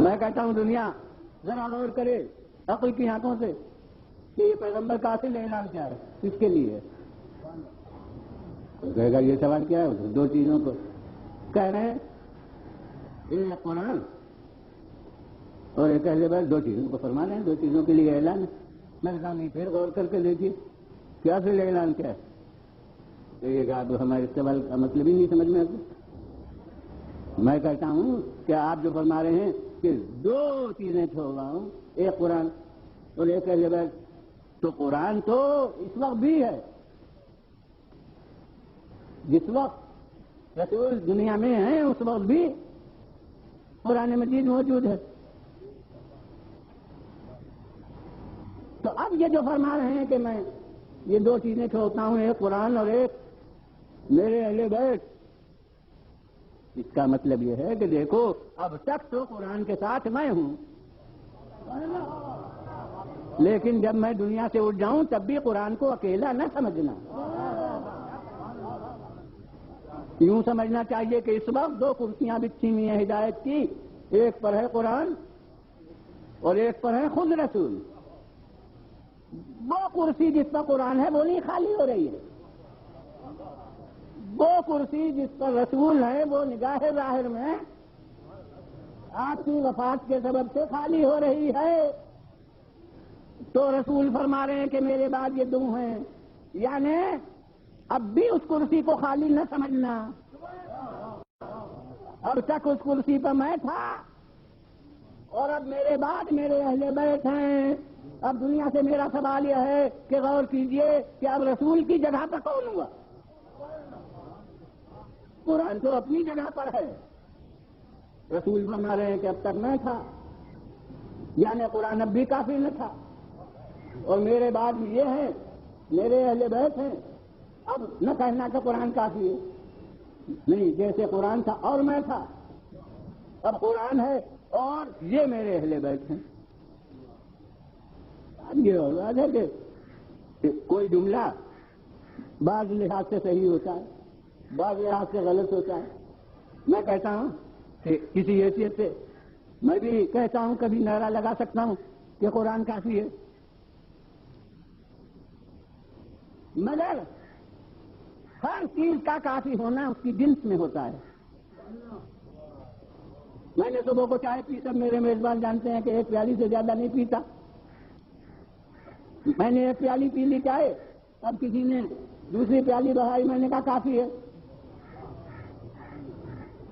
میں کہتا ہوں دنیا ذرا غور کرے عقل کی آنکھوں سے کہ یہ پیغمبر قاصد اعلان کیا ہے، کس کے لیے ہے؟ کہے گا یہ سوال کیا ہے؟ دو چیزوں کو کہہ رہے ہیں، ایک قرآن اور ایک اہل بیت، دو چیزوں کو فرما رہے ہیں، دو چیزوں کے لیے اعلان ہے۔ میں کہا نہیں، پھر غور کر کے دیکھیے کیا اصل اعلان کیا ہے؟ تو یہ کہا تو ہمارے سوال کا مطلب ہی نہیں سمجھ میں آتا۔ میں کہتا ہوں کہ آپ جو فرما رہے ہیں کہ دو چیزیں چھوڑ رہا ہوں، ایک قرآن اور ایک اہل بیت، تو قرآن تو اس وقت بھی ہے، جس وقت رسول دنیا میں ہیں اس وقت بھی قرآن مجید موجود ہے۔ تو اب یہ جو فرما رہے ہیں کہ میں یہ دو چیزیں چھوڑتا ہوں، ایک قرآن اور ایک میرے اہل بیت، اس کا مطلب یہ ہے کہ دیکھو اب تک تو قرآن کے ساتھ میں ہوں، لیکن جب میں دنیا سے اٹھ جاؤں تب بھی قرآن کو اکیلا نہ سمجھنا، یوں سمجھنا چاہیے کہ اس وقت دو کرسیاں بچھی ہوئی ہیں ہدایت کی، ایک پر ہے قرآن اور ایک پر ہے خود رسول۔ وہ کرسی جس پر قرآن ہے وہ نہیں خالی ہو رہی ہے، وہ کرسی جس پر رسول ہے وہ نگاہ ظاہر میں آپ کی وفات کے سبب سے خالی ہو رہی ہے۔ تو رسول فرما رہے ہیں کہ میرے بعد یہ دو ہیں، یعنی اب بھی اس کرسی کو خالی نہ سمجھنا. اب تک اس کرسی پر میں تھا اور اب میرے بعد میرے اہل بیت ہیں. اب دنیا سے میرا سوال یہ ہے کہ غور کیجئے کہ اب رسول کی جگہ پر کون ہوا؟ قرآن تو اپنی جگہ پر ہے. رسول فرما رہے ہیں کہ اب تک میں تھا، یعنی قرآن اب بھی کافی نہ تھا، اور میرے بعد یہ ہے، میرے اہل بیت ہیں. اب نہ کہنا کہ قرآن کافی ہے، نہیں، جیسے قرآن تھا اور میں تھا، اب قرآن ہے اور یہ میرے اہل بیت ہیں. اب یہ ہوگا کہ کوئی جملہ بعض لحاظ سے صحیح ہوتا ہے، بعض لحاظ سے غلط ہوتا ہے. میں کہتا ہوں کہ کسی حیثیت سے میں بھی کہتا ہوں، کبھی نعرہ لگا سکتا ہوں کہ قرآن کافی ہے، مگر ہر چیز کا کافی ہونا اس کی جنس میں ہوتا ہے. میں نے صبح کو چائے پی، سب میرے میزبان جانتے ہیں کہ ایک پیالی سے زیادہ نہیں پیتا. میں نے ایک پیالی پی لی چائے، اب کسی نے دوسری پیالی بڑھائی، میں نے کہا کافی ہے.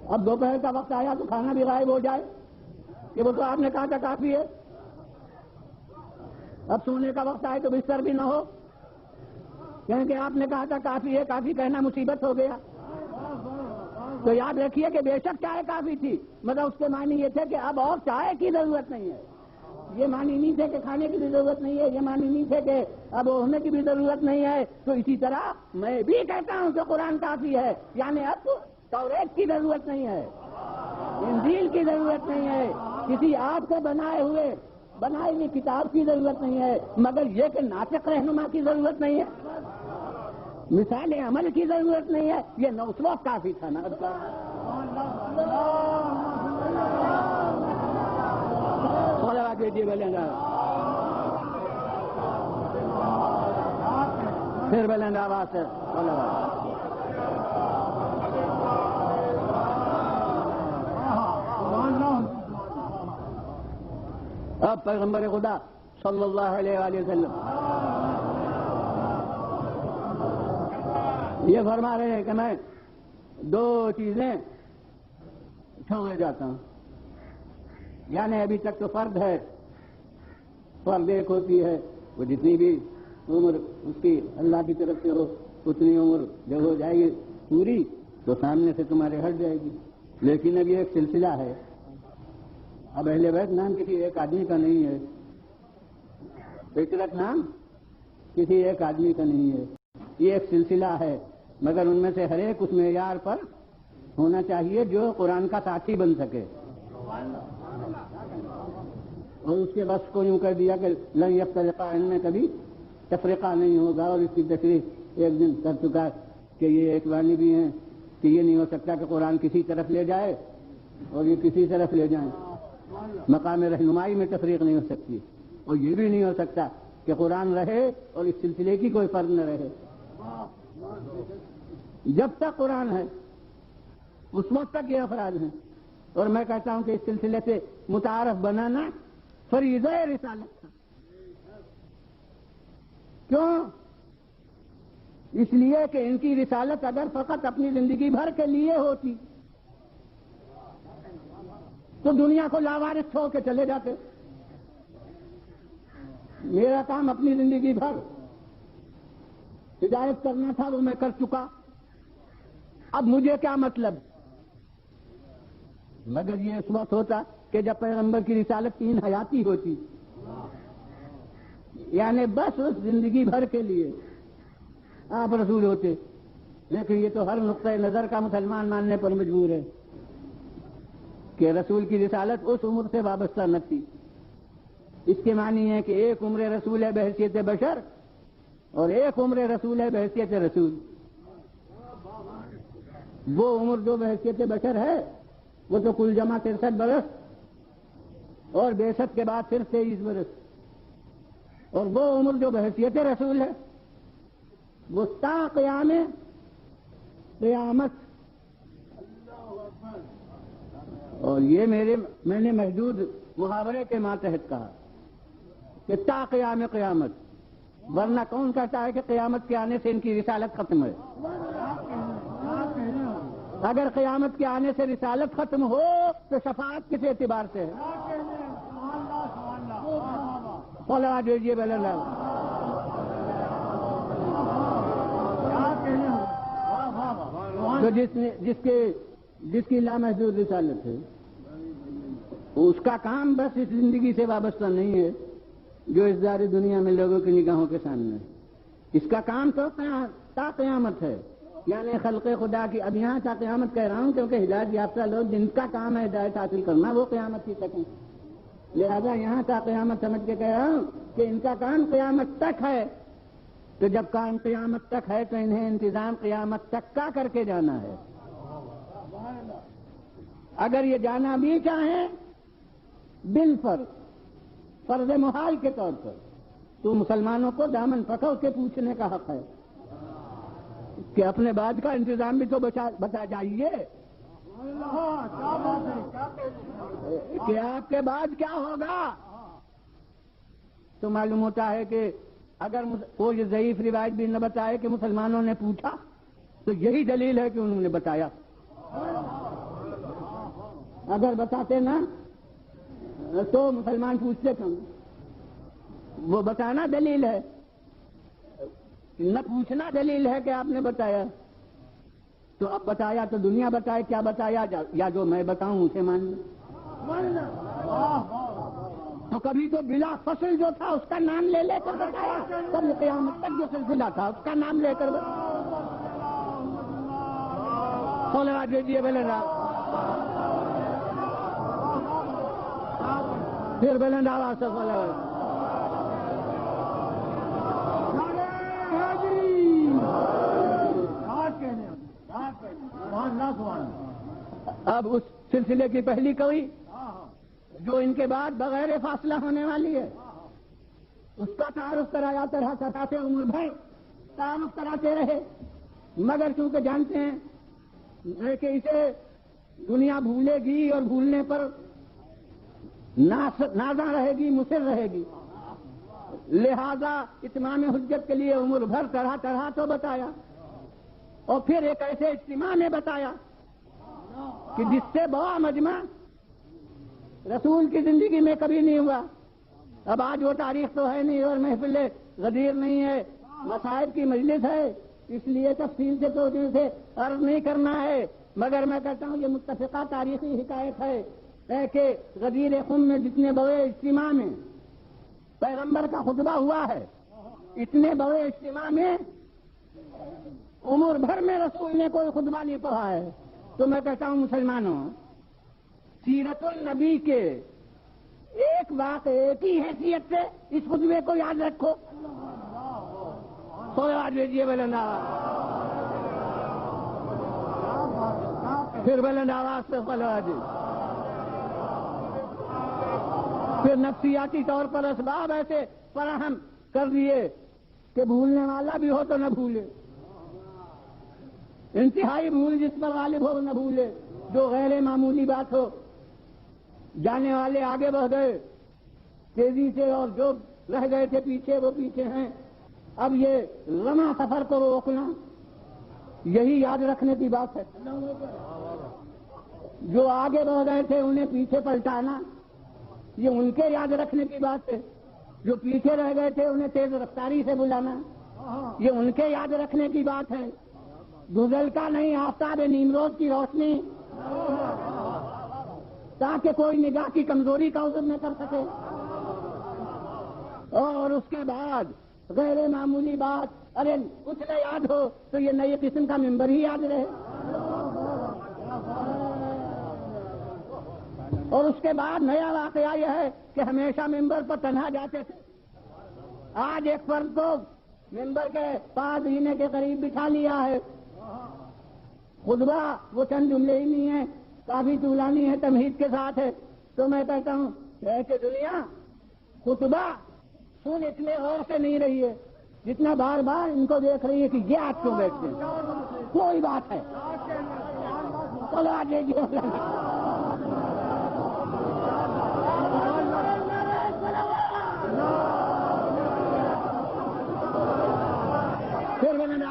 اب دوپہر کا وقت آیا تو کھانا بھی غائب ہو جائے کہ وہ تو آپ نے کہا تھا کافی ہے. اب سونے کا وقت آئے تو بستر بھی نہ ہو کیونکہ آپ نے کہا تھا کافی ہے. کافی کہنا مصیبت ہو گیا. تو یاد رکھیے کہ بے شک چائے کافی تھی، مگر اس کے معنی یہ تھے کہ اب اور چائے کی ضرورت نہیں ہے. یہ معنی نہیں تھے کہ کھانے کی بھی ضرورت نہیں ہے، یہ معنی نہیں تھے کہ اب اوڑھنے کی بھی ضرورت نہیں ہے. تو اسی طرح میں بھی کہتا ہوں کہ قرآن کافی ہے، یعنی اب توریت کی ضرورت نہیں ہے، انجیل کی ضرورت نہیں ہے، کسی آپ سے بنائی ہوئی کتاب کی ضرورت نہیں ہے، مگر یہ کہ ناطق رہنما کی ضرورت نہیں ہے، مثال عمل کی ضرورت نہیں ہے. یہ نو اس وقت کافی تھا نا. پھر بلند آواز سے اب پیغمبر خدا صلی اللہ علیہ وآلہ وسلم یہ فرما رہے ہیں کہ میں دو چیزیں چھوڑے جاتا ہوں. یعنی ابھی تک تو فرد ہے، فرد ایک ہوتی ہے، وہ جتنی بھی عمر اس کی اللہ کی طرف سے ہو اتنی عمر جب ہو جائے گی پوری تو سامنے سے تمہارے ہٹ جائے گی. لیکن اب یہ ایک سلسلہ ہے. اب اہل بیت نام کسی ایک آدمی کا نہیں ہے، فطرت نام کسی ایک آدمی کا نہیں ہے، یہ ایک سلسلہ ہے. مگر ان میں سے ہر ایک اس معیار پر ہونا چاہیے جو قرآن کا ساتھی بن سکے. اور اس کے وصف کو یوں کر دیا کہ لن یفترقا، ان میں کبھی تفریقہ نہیں ہوگا. اور اس کی تشریح ایک دن کر چکا کہ یہ ایک معنی بھی ہیں کہ یہ نہیں ہو سکتا کہ قرآن کسی طرف لے جائے اور یہ کسی طرف لے جائیں. مقام رہنمائی میں تفریق نہیں ہو سکتی، اور یہ بھی نہیں ہو سکتا کہ قرآن رہے اور اس سلسلے کی کوئی فرد نہ رہے. جب تک قرآن ہے اس وقت تک یہ افراد ہیں. اور میں کہتا ہوں کہ اس سلسلے سے متعارف بنانا فریضہ رسالت تھا. کیوں؟ اس لیے کہ ان کی رسالت اگر فقط اپنی زندگی بھر کے لیے ہوتی تو دنیا کو لاوارث چھوڑ کے چلے جاتے. میرا کام اپنی زندگی بھر ہدایت کرنا تھا، وہ میں کر چکا. اب مجھے کیا مطلب؟ مگر یہ اس وقت ہوتا کہ جب پیغمبر کی رسالت 3 حیاتی ہوتی، یعنی بس اس زندگی بھر کے لیے آپ رسول ہوتے. لیکن یہ تو ہر نقطۂ نظر کا مسلمان ماننے پر مجبور ہے کہ رسول کی رسالت اس عمر سے وابستہ نہ تھی. اس کے معنی ہے کہ ایک عمر رسول ہے بحیثیت بشر اور ایک عمر رسول ہے بحیثیت رسول. وہ عمر جو بحیثیت بشر ہے وہ تو کل جمع 63 برس اور 62 کے بعد پھر 23 برس. اور وہ عمر جو بحیثیت رسول ہے وہ تا قیامت. اور یہ میں نے محدود محاورے کے ماتحت کہا کہ تا قیامت. ورنہ کون کہتا ہے کہ قیامت کے آنے سے ان کی رسالت ختم ہے؟ اگر قیامت کے آنے سے رسالت ختم ہو تو شفاعت کس اعتبار سے ہے؟ بولا دیجیے بولے تو جس کی لامحدود رسالت ہے اس کا کام بس اس زندگی سے وابستہ نہیں ہے جو اس ساری دنیا میں لوگوں کی نگاہوں کے سامنے ہے۔ اس کا کام تو تا قیامت ہے، یعنی خلق خدا کی اب یہاں تا قیامت کہہ رہا ہوں کیونکہ ہدایت یافتہ لوگ جن کا کام ہے ہدایت حاصل کرنا وہ قیامت کی تک ہیں، لہذا یہاں تا قیامت سمجھ کے کہہ رہا ہوں کہ ان کا کام قیامت تک ہے۔ تو جب کام قیامت تک ہے تو انہیں انتظام قیامت تک کا کر کے جانا ہے۔ اگر یہ جانا بھی چاہیں فرض محال کے طور پر تو مسلمانوں کو دامن پکڑ کے پوچھنے کا حق ہے کہ اپنے بعد کا انتظام بھی تو بتا جائیے کہ آپ کے بعد کیا ہوگا۔ تو معلوم ہوتا ہے کہ اگر کوئی ضعیف روایت بھی نہ بتائے کہ مسلمانوں نے پوچھا تو یہی دلیل ہے کہ انہوں نے بتایا۔ اگر بتاتے نا تو مسلمان پوچھتے کم، وہ بتانا دلیل ہے، نہ پوچھنا دلیل ہے کہ آپ نے بتایا۔ تو اب بتایا تو دنیا بتائے کیا بتایا، یا جو میں بتاؤں اسے مان لیں۔ تو کبھی تو بلا فصل جو تھا اس کا نام لے لے کر بتایا، کبھی قیامت تک جو سلسلہ تھا اس کا نام لے کر صلوات دیجیے بلند پھر بلند آواز سے صلوات۔ اب اس سلسلے کی پہلی کڑی جو ان کے بعد بغیر فاصلہ ہونے والی ہے اس کا تعارف کرایا، طرح طرح سے عمر بھر تعارف کراتے رہے، مگر چونکہ جانتے ہیں کہ اسے دنیا بھولے گی اور بھولنے پر نازاں رہے گی، مصر رہے گی، لہذا اتمام حجت کے لیے عمر بھر طرح طرح تو بتایا، اور پھر ایک ایسے اجتماع میں بتایا کہ جس سے بڑا مجمع رسول کی زندگی میں کبھی نہیں ہوا۔ اب آج وہ تاریخ تو ہے نہیں اور محفل غدیر نہیں ہے، مصائب کی مجلس ہے، اس لیے تفصیل سے تو سے عرض نہیں کرنا ہے، مگر میں کہتا ہوں یہ متفقہ تاریخی حکایت ہے کہ غدیر خم میں جتنے بڑے اجتماع میں پیغمبر کا خطبہ ہوا ہے، اتنے بڑے اجتماع میں عمر بھر میں رسول نے کوئی خطبہ نہیں پڑھا ہے۔ تو میں کہتا ہوں مسلمانوں، سیرت النبی کے ایک واقعے کی حیثیت سے اس خطبے کو یاد رکھو۔ صلوات دیجیے بلند آواز، پھر بلند آواز سے صلوات دیجیے۔ پھر نفسیاتی طور پر اسباب ایسے فراہم کر دیے کہ بھولنے والا بھی ہو تو نہ بھولے، انتہائی بھول جس پر غالب ہو نہ بھولے، جو غیر معمولی بات ہو۔ جانے والے آگے بڑھ گئے تیزی سے اور جو رہ گئے تھے پیچھے وہ پیچھے ہیں۔ اب یہ رواں سفر کو روکنا یہی یاد رکھنے کی بات ہے، جو آگے بڑھ گئے تھے انہیں پیچھے پلٹانا یہ ان کے یاد رکھنے کی بات ہے، جو پیچھے رہ گئے تھے انہیں تیز رفتاری سے بلانا یہ ان کے یاد رکھنے کی بات ہے۔ گزل کا نہیں آفتاب نیمروز کی روشنی تاکہ کوئی نگاہ کی کمزوری کا عذر نہ کر سکے، اور اس کے بعد غیر معمولی بات، ارے کچھ نہ یاد ہو تو یہ نئی قسم کا ممبر ہی یاد رہے، اور اس کے بعد نیا واقعہ یہ ہے کہ ہمیشہ ممبر پر تنہا جاتے تھے، آج ایک فرد کو ممبر کے پاس جینے کے قریب بٹھا لیا ہے۔ خطبہ وہ چند جملے ہی نہیں ہیں، کافی طولانی ہے، تمہید کے ساتھ ہے۔ تو میں کہتا ہوں کہ دنیا خطبہ سن اتنے غور سے نہیں رہی ہے جتنا بار بار ان کو دیکھ رہی ہے کہ یہ آج کیوں بیٹھتے ہیں، کوئی بات ہے۔ چلو آگے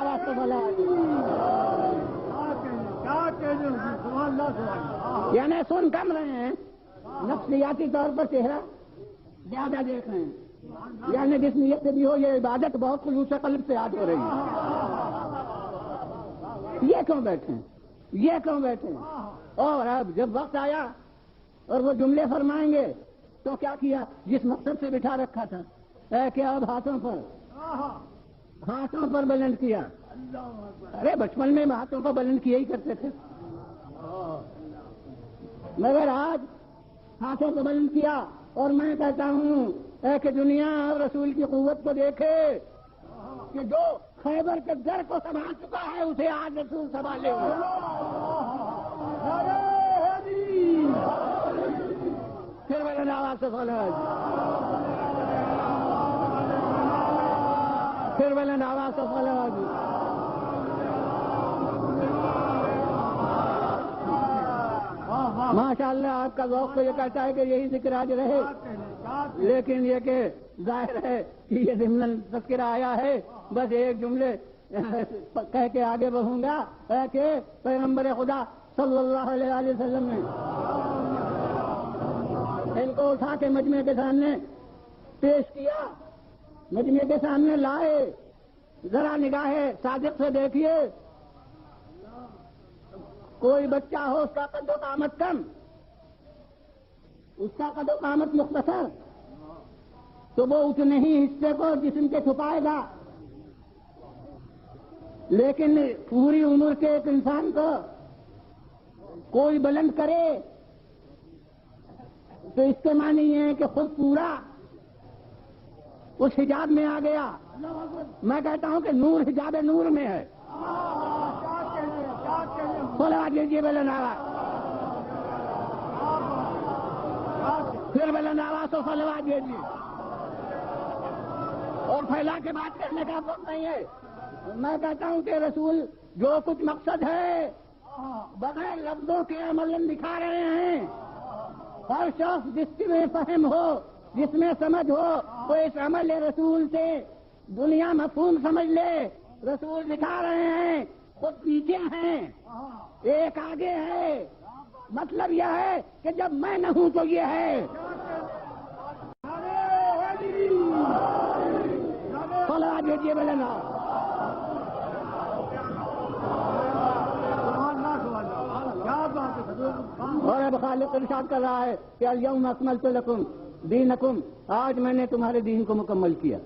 آواز سے بولا یعنی سن کم رہے ہیں، نفسیاتی طور پر چہرہ زیادہ دیکھ رہے ہیں، یعنی جس نیت سے بھی ہو یہ عبادت بہت خلوص قلب سے یاد ہو رہی ہے. یہ کیوں بیٹھے ہیں، یہ کیوں بیٹھے ہیں؟ اور اب جب وقت آیا اور وہ جملے فرمائیں گے تو کیا کیا؟ جس مقصد سے بٹھا رکھا تھا اے کہ اب ہاتھوں پر بلند کیا. ارے بچپن میں ہاتھوں پر بلند کیا ہی کرتے تھے، مگر آج ہاتھوں کو بلند کیا. اور میں کہتا ہوں اے کہ دنیا اور رسول کی قوت کو دیکھے کہ جو خیبر کے در کو سنبھال چکا ہے اسے آج رسول سنبھالے ہوئے. پھر بلند آواز سے بولو، پھر بلند آواز سے بولو. ماشاء اللہ آپ کا ذوق تو یہ کہتا ہے کہ یہی ذکر آج رہے، لیکن یہ کہ ظاہر ہے کہ یہ ضمن تذکرہ آیا ہے. بس ایک جملے کہہ کے آگے بڑھوں گا کہ پیغمبر خدا صلی اللہ علیہ وسلم نے ان کو اٹھا کے مجمع کے سامنے پیش کیا، مجمع کے سامنے لائے. ذرا نگاہ صادق سے دیکھیے، کوئی بچہ ہو اس کا قد و قامت کم، اس کا قد و قامت مختصر، تو وہ اتنے ہی حصے کو جسم کے چھپائے گا. لیکن پوری عمر کے ایک انسان کو کوئی بلند کرے تو اس کے معنی یہ ہے کہ خود پورا اس حجاب میں آ گیا. میں کہتا ہوں کہ نور حجاب نور میں ہے. بولا دیجیے بلند آواز، پھر بلند آواز تو پھیلوا دیجیے. اور پھیلا کے بات کرنے کا وقت نہیں ہے. میں کہتا ہوں کہ رسول جو کچھ مقصد ہے بغیر لفظوں کے عمل دکھا رہے ہیں. ہر شخص جس میں فہم ہو، جس میں سمجھ ہو، وہ اس عمل رسول سے دنیا مفہوم سمجھ لے. رسول دکھا رہے ہیں، خود پیچھے ہیں، ایک آگے ہے. مطلب یہ ہے کہ جب میں نہ ہوں تو یہ ہے. بولا دیجیے بلند. اور اب خالق ارشاد کر رہا ہے کہ الیوم اکملت لکم دینکم، آج میں نے تمہارے دین کو مکمل کیا.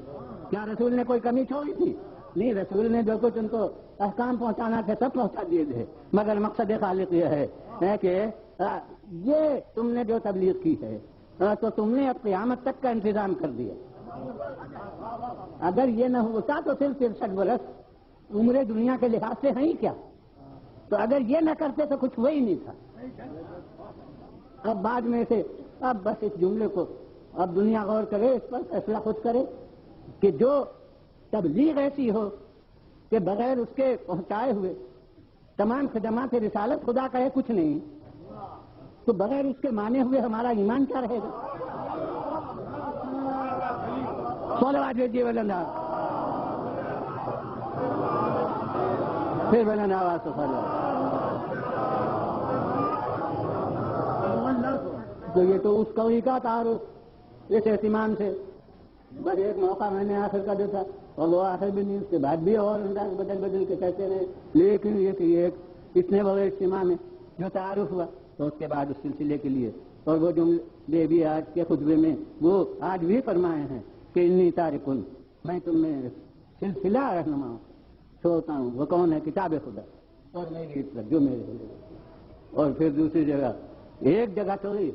کیا رسول نے کوئی کمی چھوڑی تھی؟ نہیں، رسول نے جو کچھ ان کو احکام پہنچانا تھے سب پہنچا دیے تھے. مگر مقصد خالق یہ ہے کہ یہ تم نے جو تبلیغ کی ہے تو تم نے اب قیامت تک کا انتظام کر دیا. اگر یہ نہ ہوتا تو صرف 63 برس عمر دنیا کے لحاظ سے ہیں ہی کیا. تو اگر یہ نہ کرتے تو کچھ وہی نہیں تھا. اب بعد میں سے اب بس اس جملے کو اب دنیا غور کرے، اس پر فیصلہ خود کرے کہ جو تبلیغ ایسی ہو کہ بغیر اس کے پہنچائے ہوئے تمام خدمات رسالت خدا کا ہے کچھ نہیں، تو بغیر اس کے مانے ہوئے ہمارا ایمان کیا رہے گا؟ صلوات دیجیے بلند، پھر بلند آواز سے صلوات. تو یہ تو اس قوی کا تعارف اس اہتمام سے. بس ایک موقع میں نے آخر کا دیکھا اور وہ آخر بھی نہیں، اس کے بعد بھی اور انداز بدل کے کہتے رہے. لیکن یہ کہ ایک اتنے بڑے اجتماع میں جو تعارف ہوا تو اس کے بعد اس سلسلے کے لیے اور وہ جملے بھی آج کے خطبے میں وہ آج بھی فرمائے ہیں کہ انی تارکن، میں تم میں سلسلہ رہنما ہوں، چھوڑتا ہوں. وہ کون ہے؟ کتاب خدا اور میری عزت جو میرے ہوئے. اور پھر دوسری جگہ ایک جگہ تھوڑی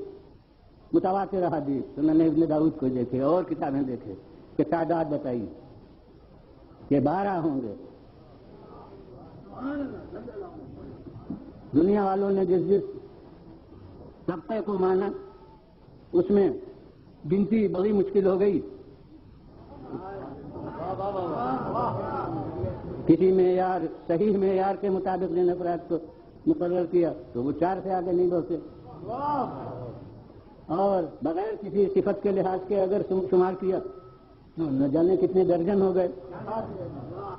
متواتر حدیث تو میں نے ابن داؤد کو دیکھے اور کتابیں دیکھے کہ تعداد بتائی کہ 12 ہوں گے. دنیا والوں نے جس طبقے کو مانا اس میں گنتی بڑی مشکل ہو گئی. کسی معیار صحیح معیار کے مطابق جن افراد کو مقرر کیا تو وہ 4 سے آگے نہیں بڑھتے، اور بغیر کسی صفت کے لحاظ کے اگر شمار کیا تو نہ جانے کتنے درجن ہو گئے.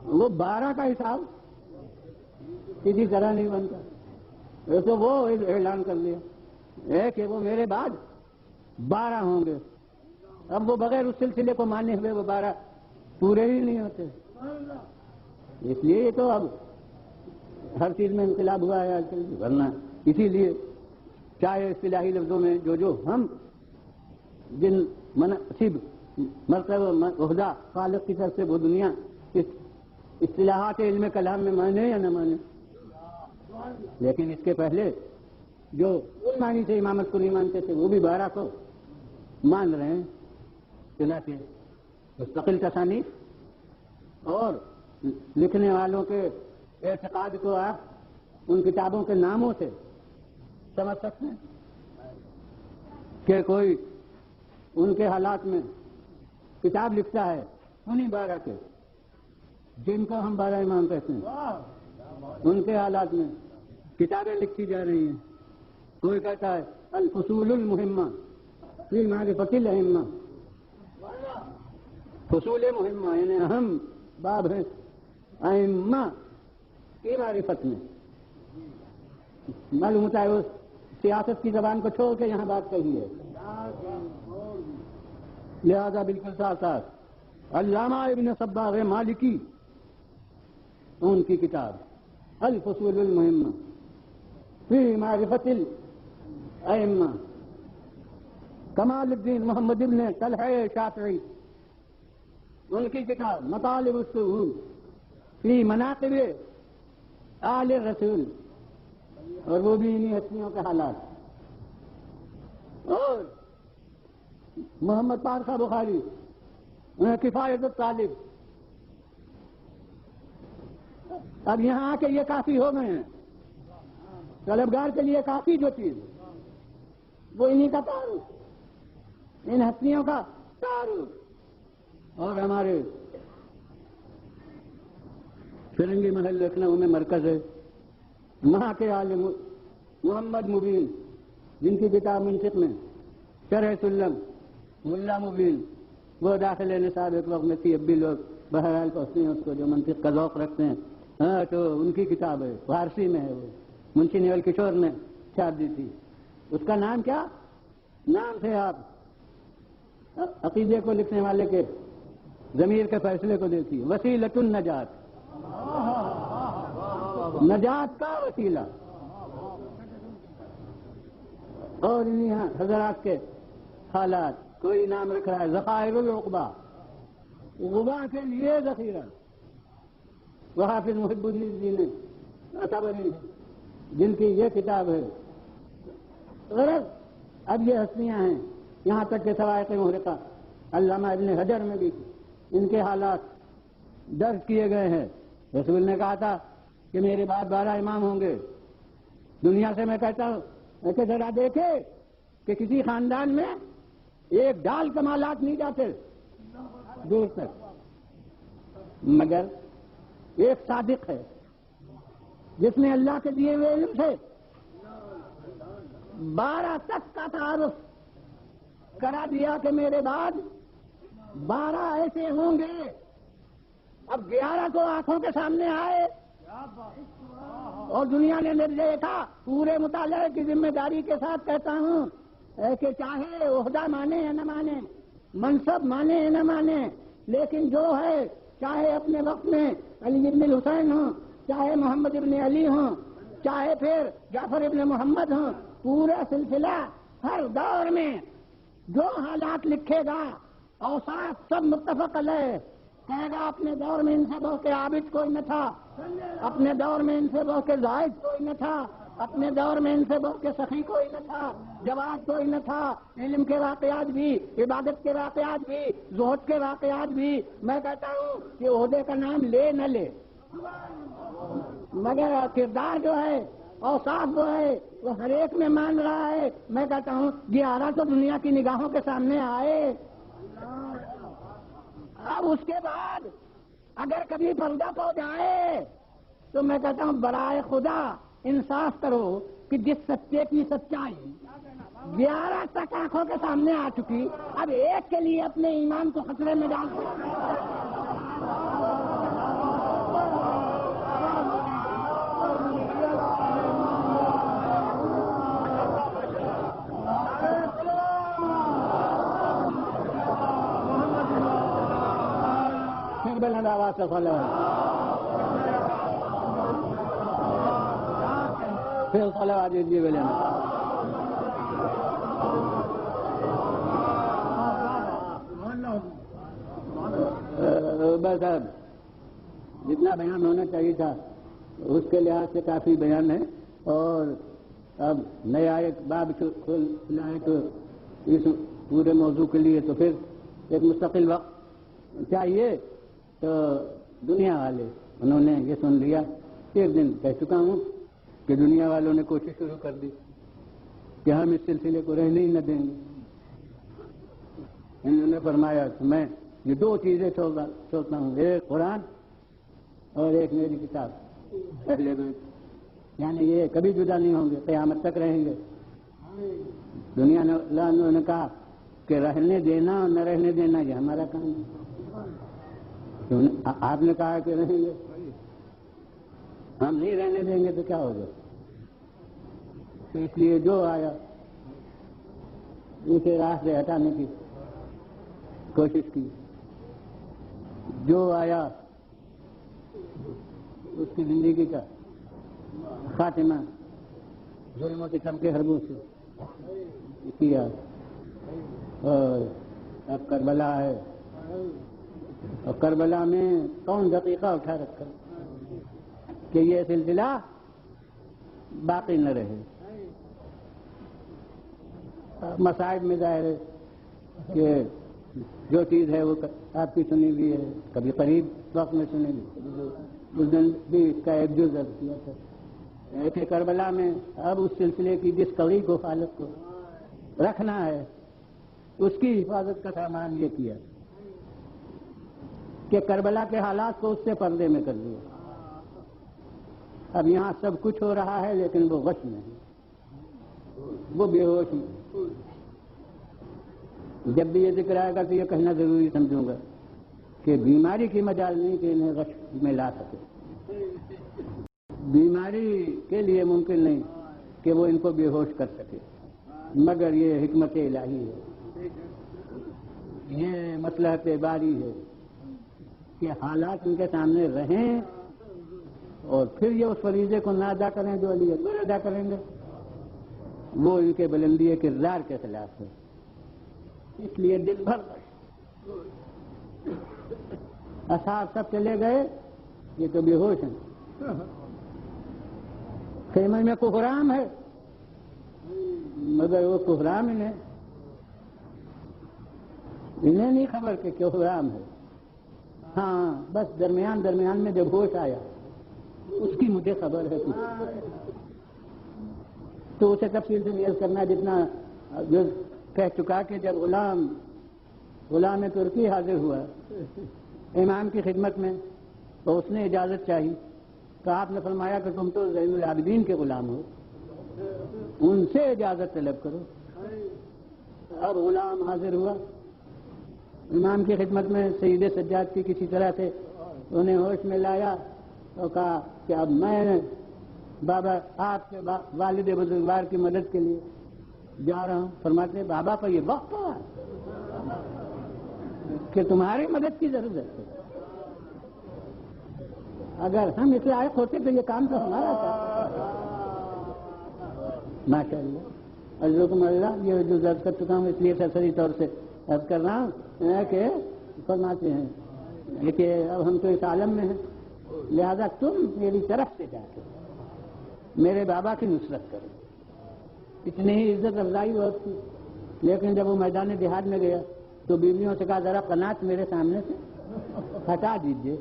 وہ 12 کا حساب کسی طرح نہیں بنتا. تو وہ اعلان کر لیا ہے کہ وہ میرے بعد 12 ہوں گے. اب وہ بغیر اس سلسلے کو مانے ہوئے وہ 12 پورے ہی نہیں ہوتے. اس لیے تو اب ہر چیز میں انقلاب ہوا ہے آج کل، ورنہ اسی لیے چاہے اصطلاحی لفظوں میں جو ہم جن مناسب مرتبہ عہدہ خالق کی طرف سے وہ دنیا اس اصطلاحات علم کلام میں مانے یا نہ مانے، لیکن اس کے پہلے جو ان معنی سے امامت کو نہیں مانتے تھے وہ بھی 12 کو مان رہے ہیں. چنانچہ مستقل تصانیف اور لکھنے والوں کے اعتقاد کو آپ ان کتابوں کے ناموں سے سمجھ سکتے ہیں کہ کوئی ان کے حالات میں کتاب لکھتا ہے انہیں 12 کے جن کو ہم 12 امام کہتے ہیں. ان کے حالات میں کتابیں لکھی جا رہی ہیں. کوئی کہتا ہے الفصول المہمہ فی معرفت الائمہ. فصول مہمہ یعنی اہم باب ہے ائمہ کی معرفت میں. معلوم ہوتا ہے اس سیاست کی زبان کو چھوڑ کے یہاں بات کہی ہے. لہذا بالکل ساتھ ساتھ علامہ ابن صباغ مالکی ان کی کتاب الفصول المہمہ فی معرفت الائمہ، کمال الدین محمد ابن طلحہ شافعی ان کی کتاب مطالب الشہود فی مناقب آل الرسول، اور وہ بھی انہی ہستیوں کے حالات. اور محمد پارسا بخاری کفایت الطالب. اب یہاں آ کے یہ کافی ہو گئے ہیں. طلبگار کے لیے کافی جو چیز وہ انہی کا تعارف، ان ہستیوں کا تعارف. اور ہمارے فرنگی محل لکھنؤ میں مرکز ہے، وہاں کے عالم محمد مبین جن کی کتاب منطق میں شرح سلم ملا مبین وہ داخل نصاب ایک وقت میں تھی، اب بھی لوگ بہرحال پہنچتے ہیں اس کو جو منطق کا ذوق رکھتے ہیں. ہاں تو ان کی کتاب ہے، فارسی میں ہے، وہ منشی نیول کشور نے چھاپ دی تھی. اس کا نام کیا نام تھے؟ آپ عقیدے کو لکھنے والے کے ضمیر کے فیصلے کو دیکھیے. وسیلۃ النجات، نجات کا وسیلہ. اور انہیں حضرات کے حالات کوئی نام رکھ رہا ہے ذخائر العقبہ، غبا کے لیے ذخیرہ. وہ حافظ محب الدین طبری جن کی یہ کتاب ہے. غرض اب یہ ہستیاں ہیں، یہاں تک کہ سوائق محرقہ علامہ ابن حجر میں بھی ان کے حالات درج کیے گئے ہیں. رسول نے کہا تھا کہ میرے بعد 12 امام ہوں گے. دنیا سے میں کہتا ہوں ایسے ذرا دیکھے کہ کسی خاندان میں ایک ڈال کمالات نہیں جاتے دور تک، مگر ایک صادق ہے جس نے اللہ کے دیے ہوئے علم سے 12 تک کا تعارف کرا دیا کہ میرے بعد 12 ایسے ہوں گے. اب 11 تو آنکھوں کے سامنے آئے اور دنیا نے دیکھا. پورے مطالعے کی ذمہ داری کے ساتھ کہتا ہوں کہ چاہے عہدہ مانے یا نہ مانے، منصب مانے یا نہ مانے، لیکن جو ہے چاہے اپنے وقت میں علی ابن الحسین ہوں، چاہے محمد ابن علی ہوں، چاہے پھر جعفر ابن محمد ہوں، پورا سلسلہ ہر دور میں جو حالات لکھے گا اوصاف سب متفق علیہ. کہے گا اپنے دور میں ان سے بہت کے عابد کوئی نہ تھا، اپنے دور میں ان سے بہت کے زاہد کوئی نہ تھا، اپنے دور میں ان سے بہت کے سخی کوئی نہ تھا، جواد کوئی نہ تھا. علم کے واقعات بھی، عبادت کے واقعات بھی، زہد کے واقعات بھی. میں کہتا ہوں کہ عہدے کا نام لے نہ لے، مگر کردار جو ہے اوصاف جو ہے وہ ہر ایک میں مان رہا ہے. میں کہتا ہوں 11 تو دنیا کی نگاہوں کے سامنے آئے. اب اس کے بعد اگر کبھی پردہ پو جائے تو میں کہتا ہوں برائے خدا انصاف کرو کہ جس سچے کی سچائی 11 تک آنکھوں کے سامنے آ چکی، اب ایک کے لیے اپنے ایمان کو خطرے میں ڈال بلند آواز سے فالو پھر فالو آ جی بلند بس اب جتنا بیان ہونا چاہیے تھا اس کے لحاظ سے کافی بیان ہے، اور اب نیا ایک باب کھلا ہے تو اس پورے موضوع کے لیے تو پھر ایک مستقل وقت چاہیے. تو دنیا والے انہوں نے یہ سن لیا، ایک دن کہہ چکا ہوں کہ دنیا والوں نے کوشش شروع کر دی کہ ہم اس سلسلے کو رہنے ہی نہ دیں گے. انہوں نے فرمایا کہ میں یہ 2 چیزیں چھوڑتا ہوں، ایک قرآن اور ایک میری کتاب، یعنی یہ کبھی جدا نہیں ہوں گے، قیامت تک رہیں گے. دنیا نے کہا کہ رہنے دینا اور نہ رہنے دینا یہ ہمارا کام ہے. آپ نے کہا کہ رہیں گے، ہم نہیں رہنے دیں گے تو کیا ہوگا؟ تو اس لیے جو آیا اسے راہ سے ہٹانے کی کوشش کی، جو آیا اس کی زندگی کا خاتمہ ظلموں کے سب کے حربوں سے کیا. اور اب کربلا ہے، اور کربلا میں کون دقیقہ اٹھا رکھا کہ یہ سلسلہ باقی نہ رہے. مصائب میں ظاہر ہے کہ جو چیز ہے وہ آپ کی سنی ہوئی ہے، کبھی قریب وقت میں سنی ہوئی. اس دن بھی اس کا ایک جز عرض کیا تھا کہ کربلا میں اب اس سلسلے کی جس قوی کو حالت کو رکھنا ہے اس کی حفاظت کا سامان یہ کیا کہ کربلا کے حالات کو اس سے پردے میں کر دیا. اب یہاں سب کچھ ہو رہا ہے لیکن وہ غش میں ہے، وہ بے ہوش میں. جب بھی یہ ذکر آئے گا تو یہ کہنا ضروری سمجھوں گا کہ بیماری کی مجال نہیں کہ انہیں غش میں لا سکے. بیماری کے لیے ممکن نہیں کہ وہ ان کو بے ہوش کر سکے، مگر یہ حکمت الہی ہے، یہ مصلحت باری ہے کہ حالات ان کے سامنے رہیں اور پھر یہ اس فریضے کو نہ ادا کریں جو علی اکبر ادا کریں گے. وہ ان کے بلندی کردار کے خلاف ہے. اس لیے دن بھر اصحاب سب چلے گئے، یہ تو بے ہوش ہیں. خیمے میں کوہرام ہے مگر وہ کوہرام انہیں نہیں خبر کہ کوہرام ہے. ہاں بس درمیان میں جب ہوش آیا اس کی مجھے خبر ہے تو اسے تفصیل سے نیز کرنا جتنا جو کہہ چکا کہ جب غلام ترکی حاضر ہوا امام کی خدمت میں تو اس نے اجازت چاہی تو آپ نے فرمایا کہ تم تو زین العابدین کے غلام ہو، ان سے اجازت طلب کرو. اب غلام حاضر ہوا امام کی خدمت میں، سید سجاد کی کسی طرح سے انہیں ہوش میں لایا تو کہا کہ اب میں بابا آپ کے والد بزرگوار کی مدد کے لیے جا رہا ہوں. فرماتے ہیں بابا کا یہ وقت ہے کہ تمہاری مدد کی ضرورت ہے، اگر ہم اس لائق ہوتے تو یہ کام تو ہمارا تھا. ماشاء اللہ عزکم اللہ. یہ جو درد کر چکا ہوں اس لیے سرسری طور سے عرض کر رہا ہوں کہ فرماتے ہیں کہ اب ہم تو اس عالم میں ہیں، لہذا تم میری طرف سے جا کے میرے بابا کی نصرت کرو. اتنی ہی عزت افزائی بہت تھی، لیکن جب وہ میدان جہاد میں گیا تو بیویوں سے کہا ذرا قناعت میرے سامنے سے ہٹا دیجیے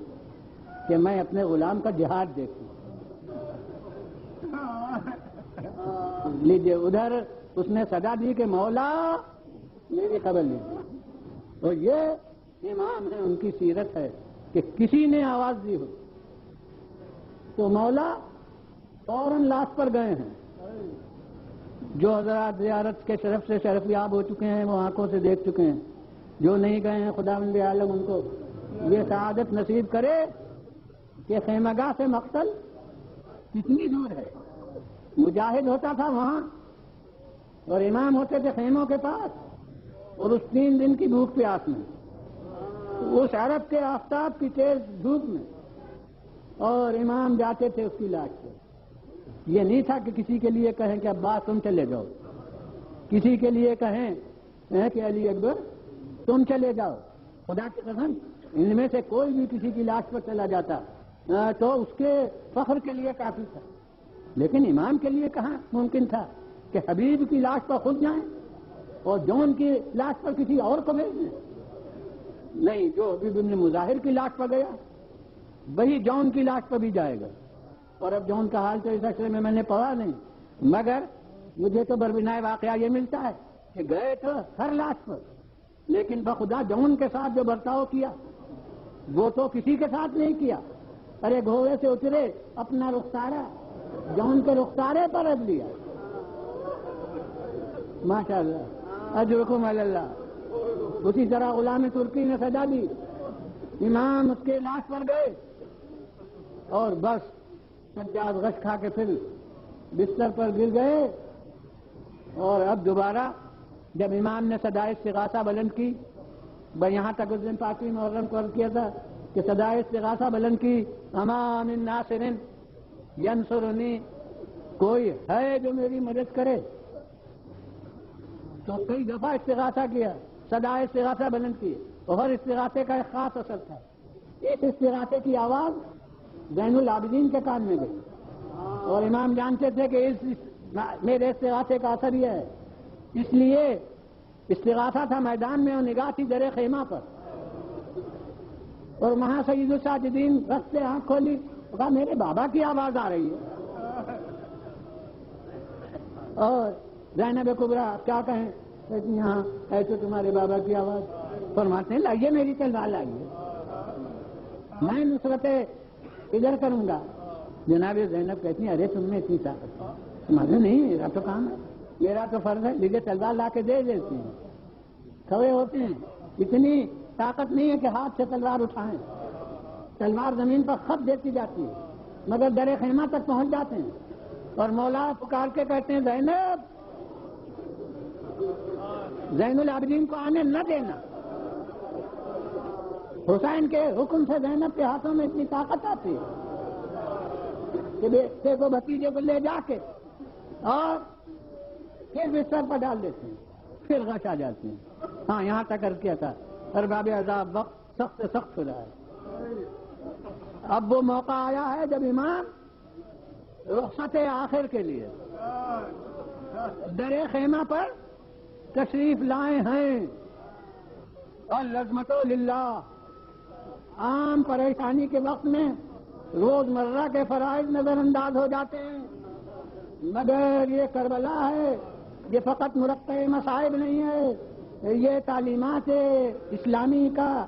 کہ میں اپنے غلام کا جہاد دیکھوں. لیجیے ادھر اس نے صدا دی کہ مولا میری خبر لیجیے. اور یہ امام ہے، ان کی سیرت ہے کہ کسی نے آواز دی ہو تو مولا فوراً لاش پر گئے ہیں. جو حضرات زیارت کے شرف سے شرفیاب ہو چکے ہیں وہ آنکھوں سے دیکھ چکے ہیں، جو نہیں گئے ہیں خداوند عالم ان کو یہ سعادت نصیب کرے کہ خیمگاہ سے مقتل کتنی دور ہے۔ مجاہد ہوتا تھا وہاں اور امام ہوتے تھے خیموں کے پاس، اور اس 3 دن کی بھوک پیاس میں، اس عرب کے آفتاب کی تیز دھوپ میں، اور امام جاتے تھے اس کی لاش پہ۔ یہ نہیں تھا کہ کسی کے لیے کہیں کہ عباس تم چلے جاؤ، کسی کے لیے کہیں کہ علی اکبر تم چلے جاؤ۔ خدا کی قسم ان میں سے کوئی بھی کسی کی لاش پر چلا جاتا تو اس کے فخر کے لیے کافی تھا، لیکن امام کے لیے کہاں ممکن تھا کہ حبیب کی لاش پر خود جائیں اور جون کی لاش پر کسی اور کو بھیج دیں؟ نہیں، جو حبیب ابن مظاہر کی لاش پر گیا وہی جون کی لاش پر بھی جائے گا۔ اور اب جون کا حال تو اس عشرے میں نے پڑھا نہیں، مگر مجھے تو بربنائے واقعہ یہ ملتا ہے کہ گئے تو ہر لاش پر، لیکن بخدا جون کے ساتھ جو برتاؤ کیا وہ تو کسی کے ساتھ نہیں کیا۔ ارے گھوڑے سے اترے، اپنا رخسارہ جون کے رخسارے پر رکھ لیا۔ ماشاء اللہ، اجرکم علی اللہ۔ اسی طرح غلام ترکی نے سزا دی، امام اس کے لاش پر گئے اور بس سجاد غش کھا کے پھر بستر پر گر گئے۔ اور اب دوبارہ جب امام نے صدائے استغاثہ بلند کی، یہاں تک اس دن 5 محرم کو عرض کیا تھا کہ صدائے استغاثہ بلند کی، اما من ناصر ینصرنی، کوئی ہے جو میری مدد کرے؟ تو کئی دفعہ استغاثہ کیا، صدائے استغاثہ بلند کی، اور استغاثے کا ایک خاص اثر تھا۔ اس استغاثے کی آواز زین العابدین کے کان میں گئی، اور امام جانتے تھے کہ میرے استغاثے کا اثر یہ ہے، اس لیے استغاثہ تھا میدان میں اور نگاہ تھی در خیمہ پر۔ اور وہاں سید الساجدین رخ سے آنکھ کھولی، کہا میرے بابا کی آواز آ رہی ہے۔ اور زینب کبریٰ کیا کہیں، یہاں ہے تو تمہارے بابا کی آواز۔ فرماتے ہیں لائیے میری تلوار لائیے، میں نصرت ادھر کروں گا۔ جناب زینب کہتی ہیں ارے تم میں اتنی طاقت، تمہارے نہیں، میرا تو کام ہے، میرا تو فرض ہے، لیجیے تلوار لا کے دے دیتی ہیں۔ کھڑے ہوتے ہیں، اتنی طاقت نہیں ہے کہ ہاتھ سے تلوار اٹھائیں، تلوار زمین پر خط دیتی جاتی ہے، مگر در خیمہ تک پہنچ جاتے ہیں اور مولا پکار کے کہتے ہیں زینب، زین العابدین کو آنے نہ دینا۔ حسین کے حکم سے زینب کے ہاتھوں میں اتنی طاقت آتی ہے کہ بیٹے کو بھتیجے کو لے جا کے اور پھر بستر پر ڈال دیتے ہیں، پھر غش آ جاتے ہیں۔ ہاں یہاں تک کر کیا تھا، ارباب عذاب وقت سخت سے سخت ہو رہا ہے۔ اب وہ موقع آیا ہے جب امام رخصت آخر کے لیے در خیمہ پر تشریف لائے ہیں، اور لازمت للہ عام پریشانی کے وقت میں روزمرہ کے فرائض نظر انداز ہو جاتے ہیں، مگر یہ کربلا ہے، یہ فقط مرقع مصائب نہیں ہے، یہ تعلیمات اسلامی کا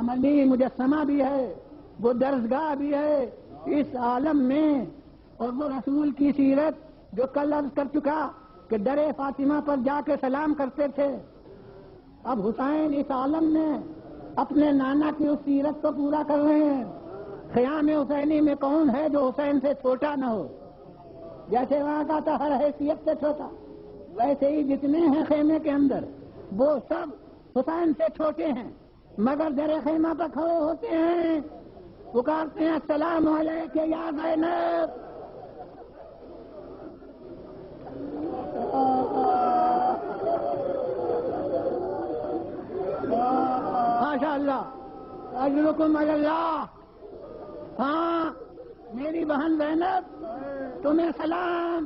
عملی مجسمہ بھی ہے، وہ درسگاہ بھی ہے اس عالم میں۔ اور وہ رسول کی سیرت جو کل عرض کر چکا کہ در فاطمہ پر جا کے سلام کرتے تھے، اب حسین اس عالم میں اپنے نانا کی اس سیرت کو پورا کر رہے ہیں۔ خیام حسینی میں کون ہے جو حسین سے چھوٹا نہ ہو؟ جیسے وہاں کا تھا ہر حیثیت سے چھوٹا، ویسے ہی جتنے ہیں خیمے کے اندر وہ سب حسین سے چھوٹے ہیں، مگر در خیمہ پر کھڑے ہوتے ہیں، پکارتے ہیں السلام علیک یا زینب۔ ماشاء اللہ، اجرکم علی اللہ۔ ہاں میری بہن زینب تمہیں سلام۔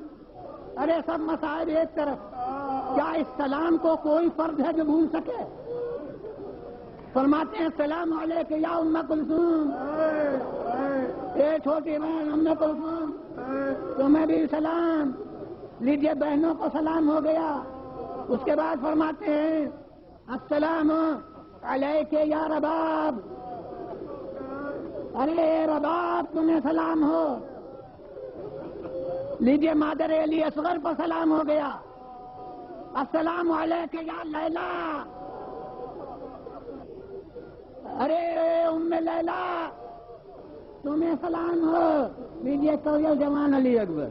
ارے سب مسائل ایک طرف، کیا اس سلام کو کوئی فرد ہے جو بھول سکے؟ فرماتے ہیں السلام علیک یا ام کلثوم، اے چھوٹی بہن ام کلثوم تمہیں بھی سلام۔ لیجیے بہنوں کو سلام ہو گیا۔ اس کے بعد فرماتے ہیں السلام علیک یا رباب، ارے رباب تمہیں سلام ہو۔ لیجیے مادر علی اصغر پر سلام ہو گیا۔ السلام علیک یا لیلا، ارے ام لیلا تمہیں سلام ہو، لیجیے کوئل جوان علی اکبر،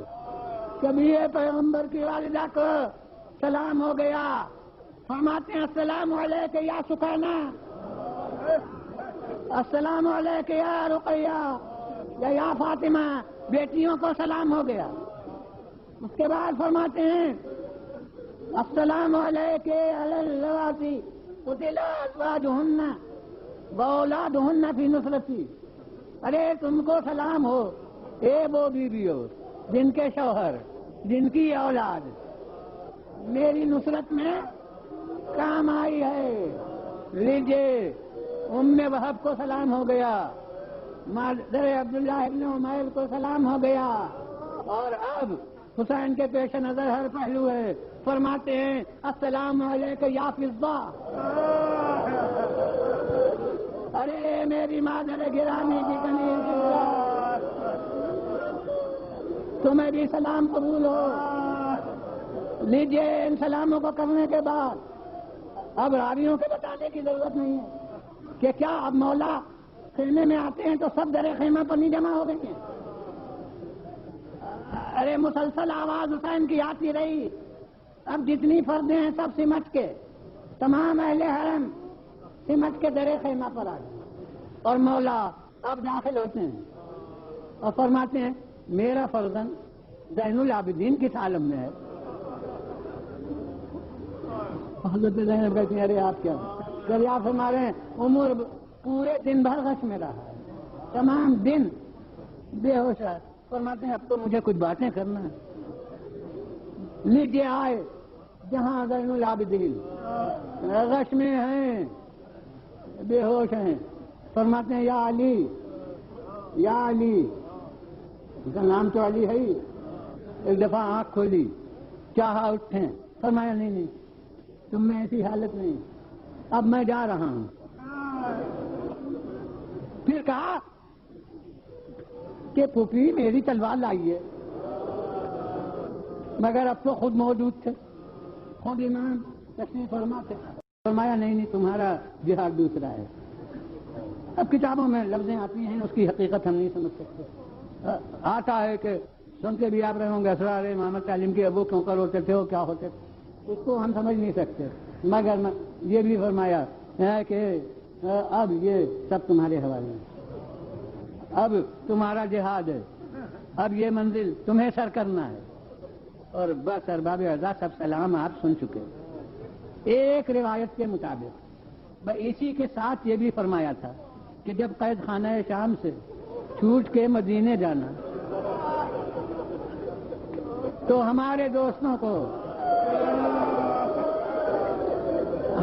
کبھی پیغمبر کی والدہ کو سلام ہو گیا، فرماتے ہیں السلام علیک یا سکینہ، السلام علیک یا رقیہ یا فاطمہ، بیٹیوں کو سلام ہو گیا۔ اس کے بعد فرماتے ہیں السلام علیک علی اللواتی قتل ازواجہن واولادہن فی نصرتی، ارے تم کو سلام ہو اے وہ بیویوں جن کے شوہر، جن کی اولاد میری نصرت میں کام آئی ہے۔ لیجیے ام وہب کو سلام ہو گیا، مادر عبداللہ ابن عمیر کو سلام ہو گیا، اور اب حسین کے پیش نظر ہر پہلو ہے، فرماتے ہیں السلام علیک یا فضہ، ارے میری مادر گرامی کی کنیز تمہیں بھی سلام قبول ہو۔ لیجیے ان سلاموں کو کرنے کے بعد اب راویوں کے بتانے کی ضرورت نہیں ہے کہ کیا اب مولا خیمے میں آتے ہیں تو سب درے خیمہ پر نہیں جمع ہو گئی ہیں، ارے مسلسل آواز حسین کی آتی رہی، اب جتنی فردیں ہیں سب سمٹ کے تمام اہل حرم سمٹ کے درے خیمہ پر آ گئے، اور مولا اب داخل ہوتے ہیں اور فرماتے ہیں میرا فرزند زین العابدین کس عالم میں ہے؟ حضرت زینب کہتی ہیں ارے آپ کیا دریافت ہمارے عمر پورے دن بھر غش میں رہا ہے، تمام دن بے ہوش ہے، فرماتے ہیں اب تو مجھے کچھ باتیں کرنا ہے۔ لیجیے آئے جہاں زین العابدین غش میں ہیں، بے ہوش ہیں، فرماتے ہیں یا علی یا علی، ان کا نام تو علی ہے ہی، ایک دفعہ آنکھ کھولی چاہا اٹھیں، فرمایا نہیں نہیں تم میں ایسی حالت نہیں، اب میں جا رہا ہوں۔ پھر کہا کہ پھوپھی میری تلوار لائیے، مگر اب تو خود موجود تھے، خود امام تشریف فرما تھے، فرمایا نہیں نہیں تمہارا جہاد دوسرا ہے۔ اب کتابوں میں لفظیں آتی ہیں، اس کی حقیقت ہم نہیں سمجھ سکتے، آتا ہے کہ سنتے بھی آپ رہے ہوں گے اسرار امامت تعلیم کے ابو کیوں کر ہوتے تھے وہ کیا ہوتے تھے، اس کو ہم سمجھ نہیں سکتے، مگر یہ بھی فرمایا ہے کہ اب یہ سب تمہارے حوالے ہیں، اب تمہارا جہاد ہے، اب یہ منزل تمہیں سر کرنا ہے، اور بس ارباب اعضاء سب سلام آپ سن چکے۔ ایک روایت کے مطابق اسی کے ساتھ یہ بھی فرمایا تھا کہ جب قید خانہ شام سے چھوٹ کے مدینے جانا تو ہمارے دوستوں کو،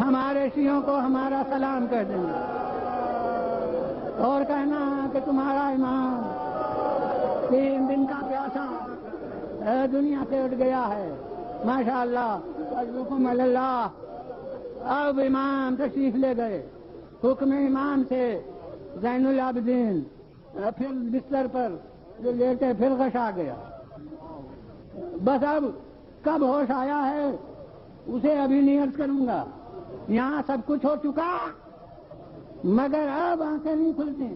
ہمارے شیعوں کو ہمارا سلام کہہ دینا اور کہنا کہ تمہارا امام 3 دن کا پیاسا دنیا سے اٹھ گیا ہے، ماشاءاللہ حکم اللہ۔ اب امام تشریف لے گئے، حکم امام سے زین العابدین پھر بستر پر جو لیٹے پھر غش آ گیا، بس اب کب ہوش آیا ہے اسے ابھی نہیں عرض کروں گا، یہاں سب کچھ ہو چکا مگر اب آنکھیں نہیں کھلتی،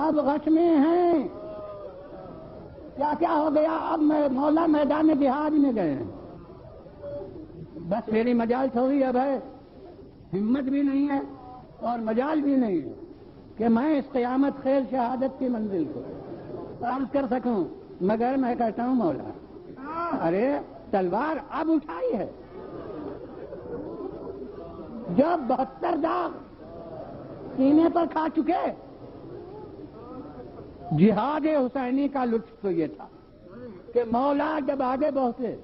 اب غش میں ہیں، کیا کیا ہو گیا، اب مولا میدان جہاد میں گئے ہیں، بس میری مجال تھوڑی اب ہے، ہمت بھی نہیں ہے اور مجال بھی نہیں ہے کہ میں اس قیامت خیز شہادت کی منزل کو عرض کر سکوں، مگر میں کہتا ہوں مولا ارے تلوار اب اٹھائی ہے، جب 72 داغ سینے پر کھا چکے، جہاد حسینی کا لطف تو یہ تھا کہ مولا جب آگے بڑھتے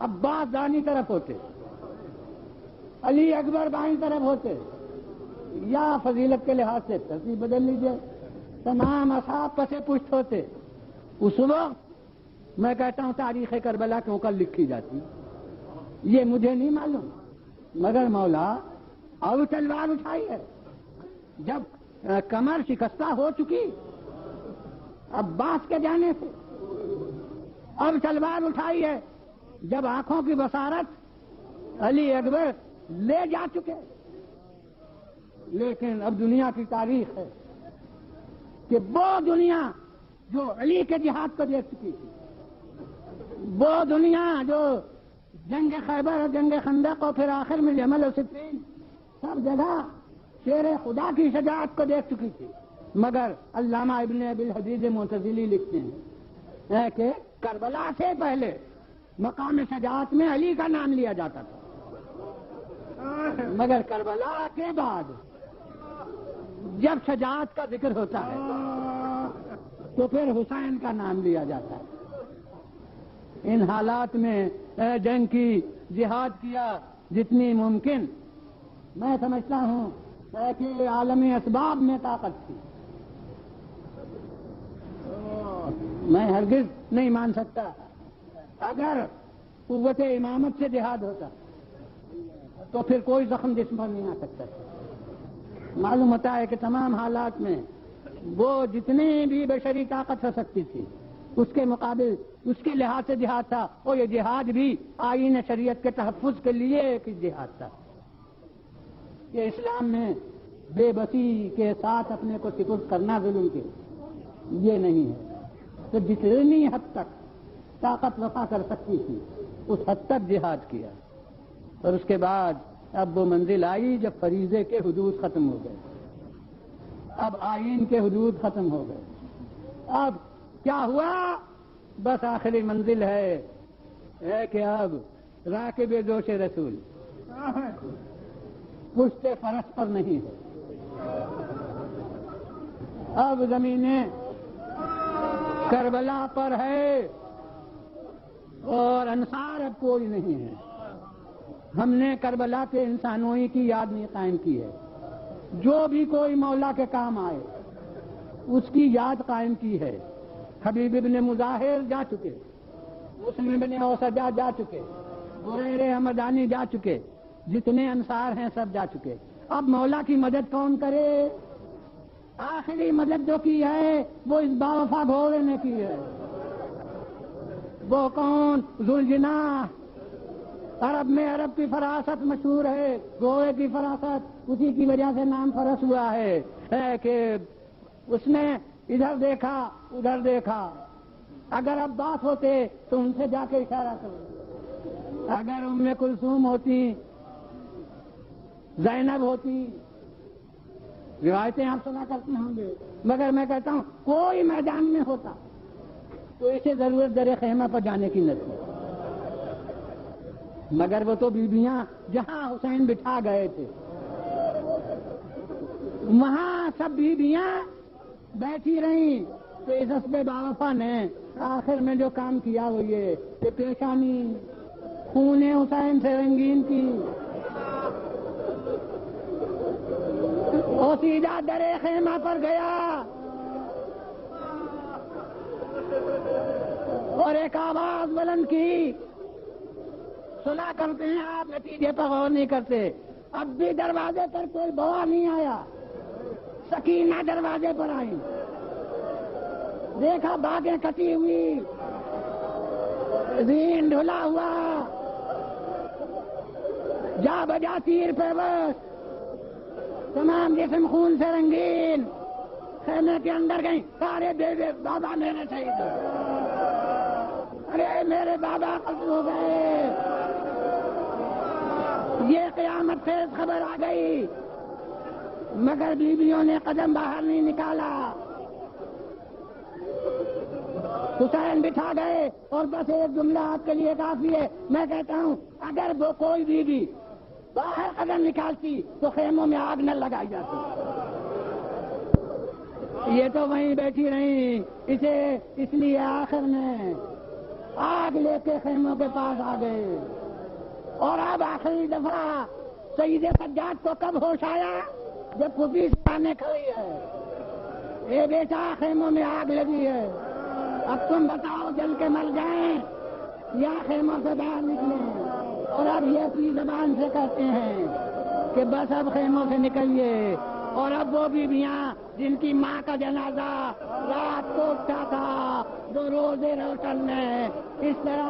عباس دانی طرف ہوتے، علی اکبر بائیں طرف ہوتے، یا فضیلت کے لحاظ سے ترتیب بدل لیجئے تمام اصحاب پسے پشت ہوتے، اس وقت میں کہتا ہوں تاریخ کربلا کیوں کر لکھی جاتی، یہ مجھے نہیں معلوم، مگر مولا اب تلوار اٹھائی ہے، جب کمر شکستہ ہو چکی عباس کے جانے سے، اب تلوار اٹھائی ہے جب آنکھوں کی بصارت علی اکبر لے جا چکے، لیکن اب دنیا کی تاریخ ہے کہ وہ دنیا جو علی کے جہاد کو دیکھ چکی تھی، وہ دنیا جو جنگ خیبر اور جنگ خندق اور پھر آخر میں جمل و صفین سب جگہ شیر خدا کی شجاعت کو دیکھ چکی تھی، مگر علامہ ابن ابی الحدید معتزلی لکھتے ہیں کہ کربلا سے پہلے مقام شجاعت میں علی کا نام لیا جاتا تھا، مگر کربلا کے بعد جب شجاعت کا ذکر ہوتا ہے تو پھر حسین کا نام لیا جاتا ہے۔ ان حالات میں جنگ کی جہاد کیا جتنی ممکن، میں سمجھتا ہوں کہ عالم اسباب میں طاقت تھی، میں ہرگز نہیں مان سکتا اگر قوت امامت سے جہاد ہوتا تو پھر کوئی زخم جسم پر نہیں آ سکتا۔ معلوم ہوتا ہے کہ تمام حالات میں وہ جتنی بھی بشری طاقت ہو سکتی تھی اس کے مقابل اس کے لحاظ سے جہاد تھا، اور یہ جہاد بھی آئین شریعت کے تحفظ کے لیے ایک جہاد تھا۔ یہ اسلام میں بے بسی کے ساتھ اپنے کو سپرد کرنا ظلم کے یہ نہیں ہے، تو جتنی حد تک طاقت وفا کر سکتی تھی اس حد تک جہاد کیا، اور اس کے بعد اب وہ منزل آئی جب فریضے کے حدود ختم ہو گئے، اب آئین کے حدود ختم ہو گئے، اب کیا ہوا؟ بس آخری منزل ہے کہ اب راکب جوش رسول پشت فرس پر نہیں ہے، اب زمینیں کربلا پر ہے اور انصار اب کوئی نہیں ہے۔ ہم نے کربلا کے انسانوں کی یاد نہیں قائم کی ہے، جو بھی کوئی مولا کے کام آئے اس کی یاد قائم کی ہے۔ حبیب ابن مظاہر جا چکے، مسلم ابن اوسجا جا چکے، بریر حمدانی جا چکے، جتنے انصار ہیں سب جا چکے۔ اب مولا کی مدد کون کرے؟ آخری مدد جو کی ہے وہ اس باوفا گھوڑے نے کی ہے۔ وہ کون؟ ذوالجناح۔ عرب میں عرب کی فراست مشہور ہے، گھوڑے کی فراست، اسی کی وجہ سے نام فرس ہوا ہے کہ اس نے ادھر دیکھا ادھر دیکھا۔ اگر اب بات ہوتے تو ان سے جا کے اشارہ کرو، اگر ام کلثوم ہوتی، زینب ہوتی، روایتیں آپ سنا کرتے ہوں گے، مگر میں کہتا ہوں کوئی میدان میں ہوتا تو اسے ضرورت در خیمہ پر جانے کی نہ تھی، مگر وہ تو بیویاں جہاں حسین بٹھا گئے تھے وہاں سب بیویاں بیٹھی رہیں، تو اس حسب باوفا نے آخر میں جو کام کیا وہ یہ کہ پیشانی خون حسین سے رنگین کی اور سیدھا در خیمہ پر گیا اور ایک آواز بلند کی۔ سنا کرتے ہیں آپ، نتیجے پر غور نہیں کرتے۔ اب بھی دروازے پر کوئی بوا نہیں آیا، سکینہ دروازے پر آئی، دیکھا باغیں کٹی ہوئی، زین ڈھلا ہوا، جا بجا تیر پہ بس، تمام جسم خون سے رنگین، خیمے کے اندر گئی، سارے بے بابا میرے شہید ہو گئے، ارے میرے بابا قتل ہو گئے، یہ قیامت سے خبر آ گئی، مگر بیویوں نے قدم باہر نہیں نکالا، حسین بٹھا گئے، اور بس ایک جملہ آپ کے لیے کافی ہے، میں کہتا ہوں اگر وہ کوئی بیوی باہر قدم نکالتی تو خیموں میں آگ نہ لگائی جاتی، یہ تو وہیں بیٹھی رہیں، اسے اس لیے آخر میں آگ لے کے خیموں کے پاس آ گئے۔ اور اب آخری دفعہ سید سجاد کو کب ہوش آیا؟ جب پھوپھی سامنے کھڑی ہے، اے بیٹا خیموں میں آگ لگی ہے، اب تم بتاؤ جل کے مر جائیں یا خیموں سے باہر نکلیں؟ اور اب یہ اپنی زبان سے کہتے ہیں کہ بس اب خیموں سے نکلیے، اور اب وہ بیویاں جن کی ماں کا جنازہ رات کو اٹھا تھا، وہ روزے روشن میں اس طرح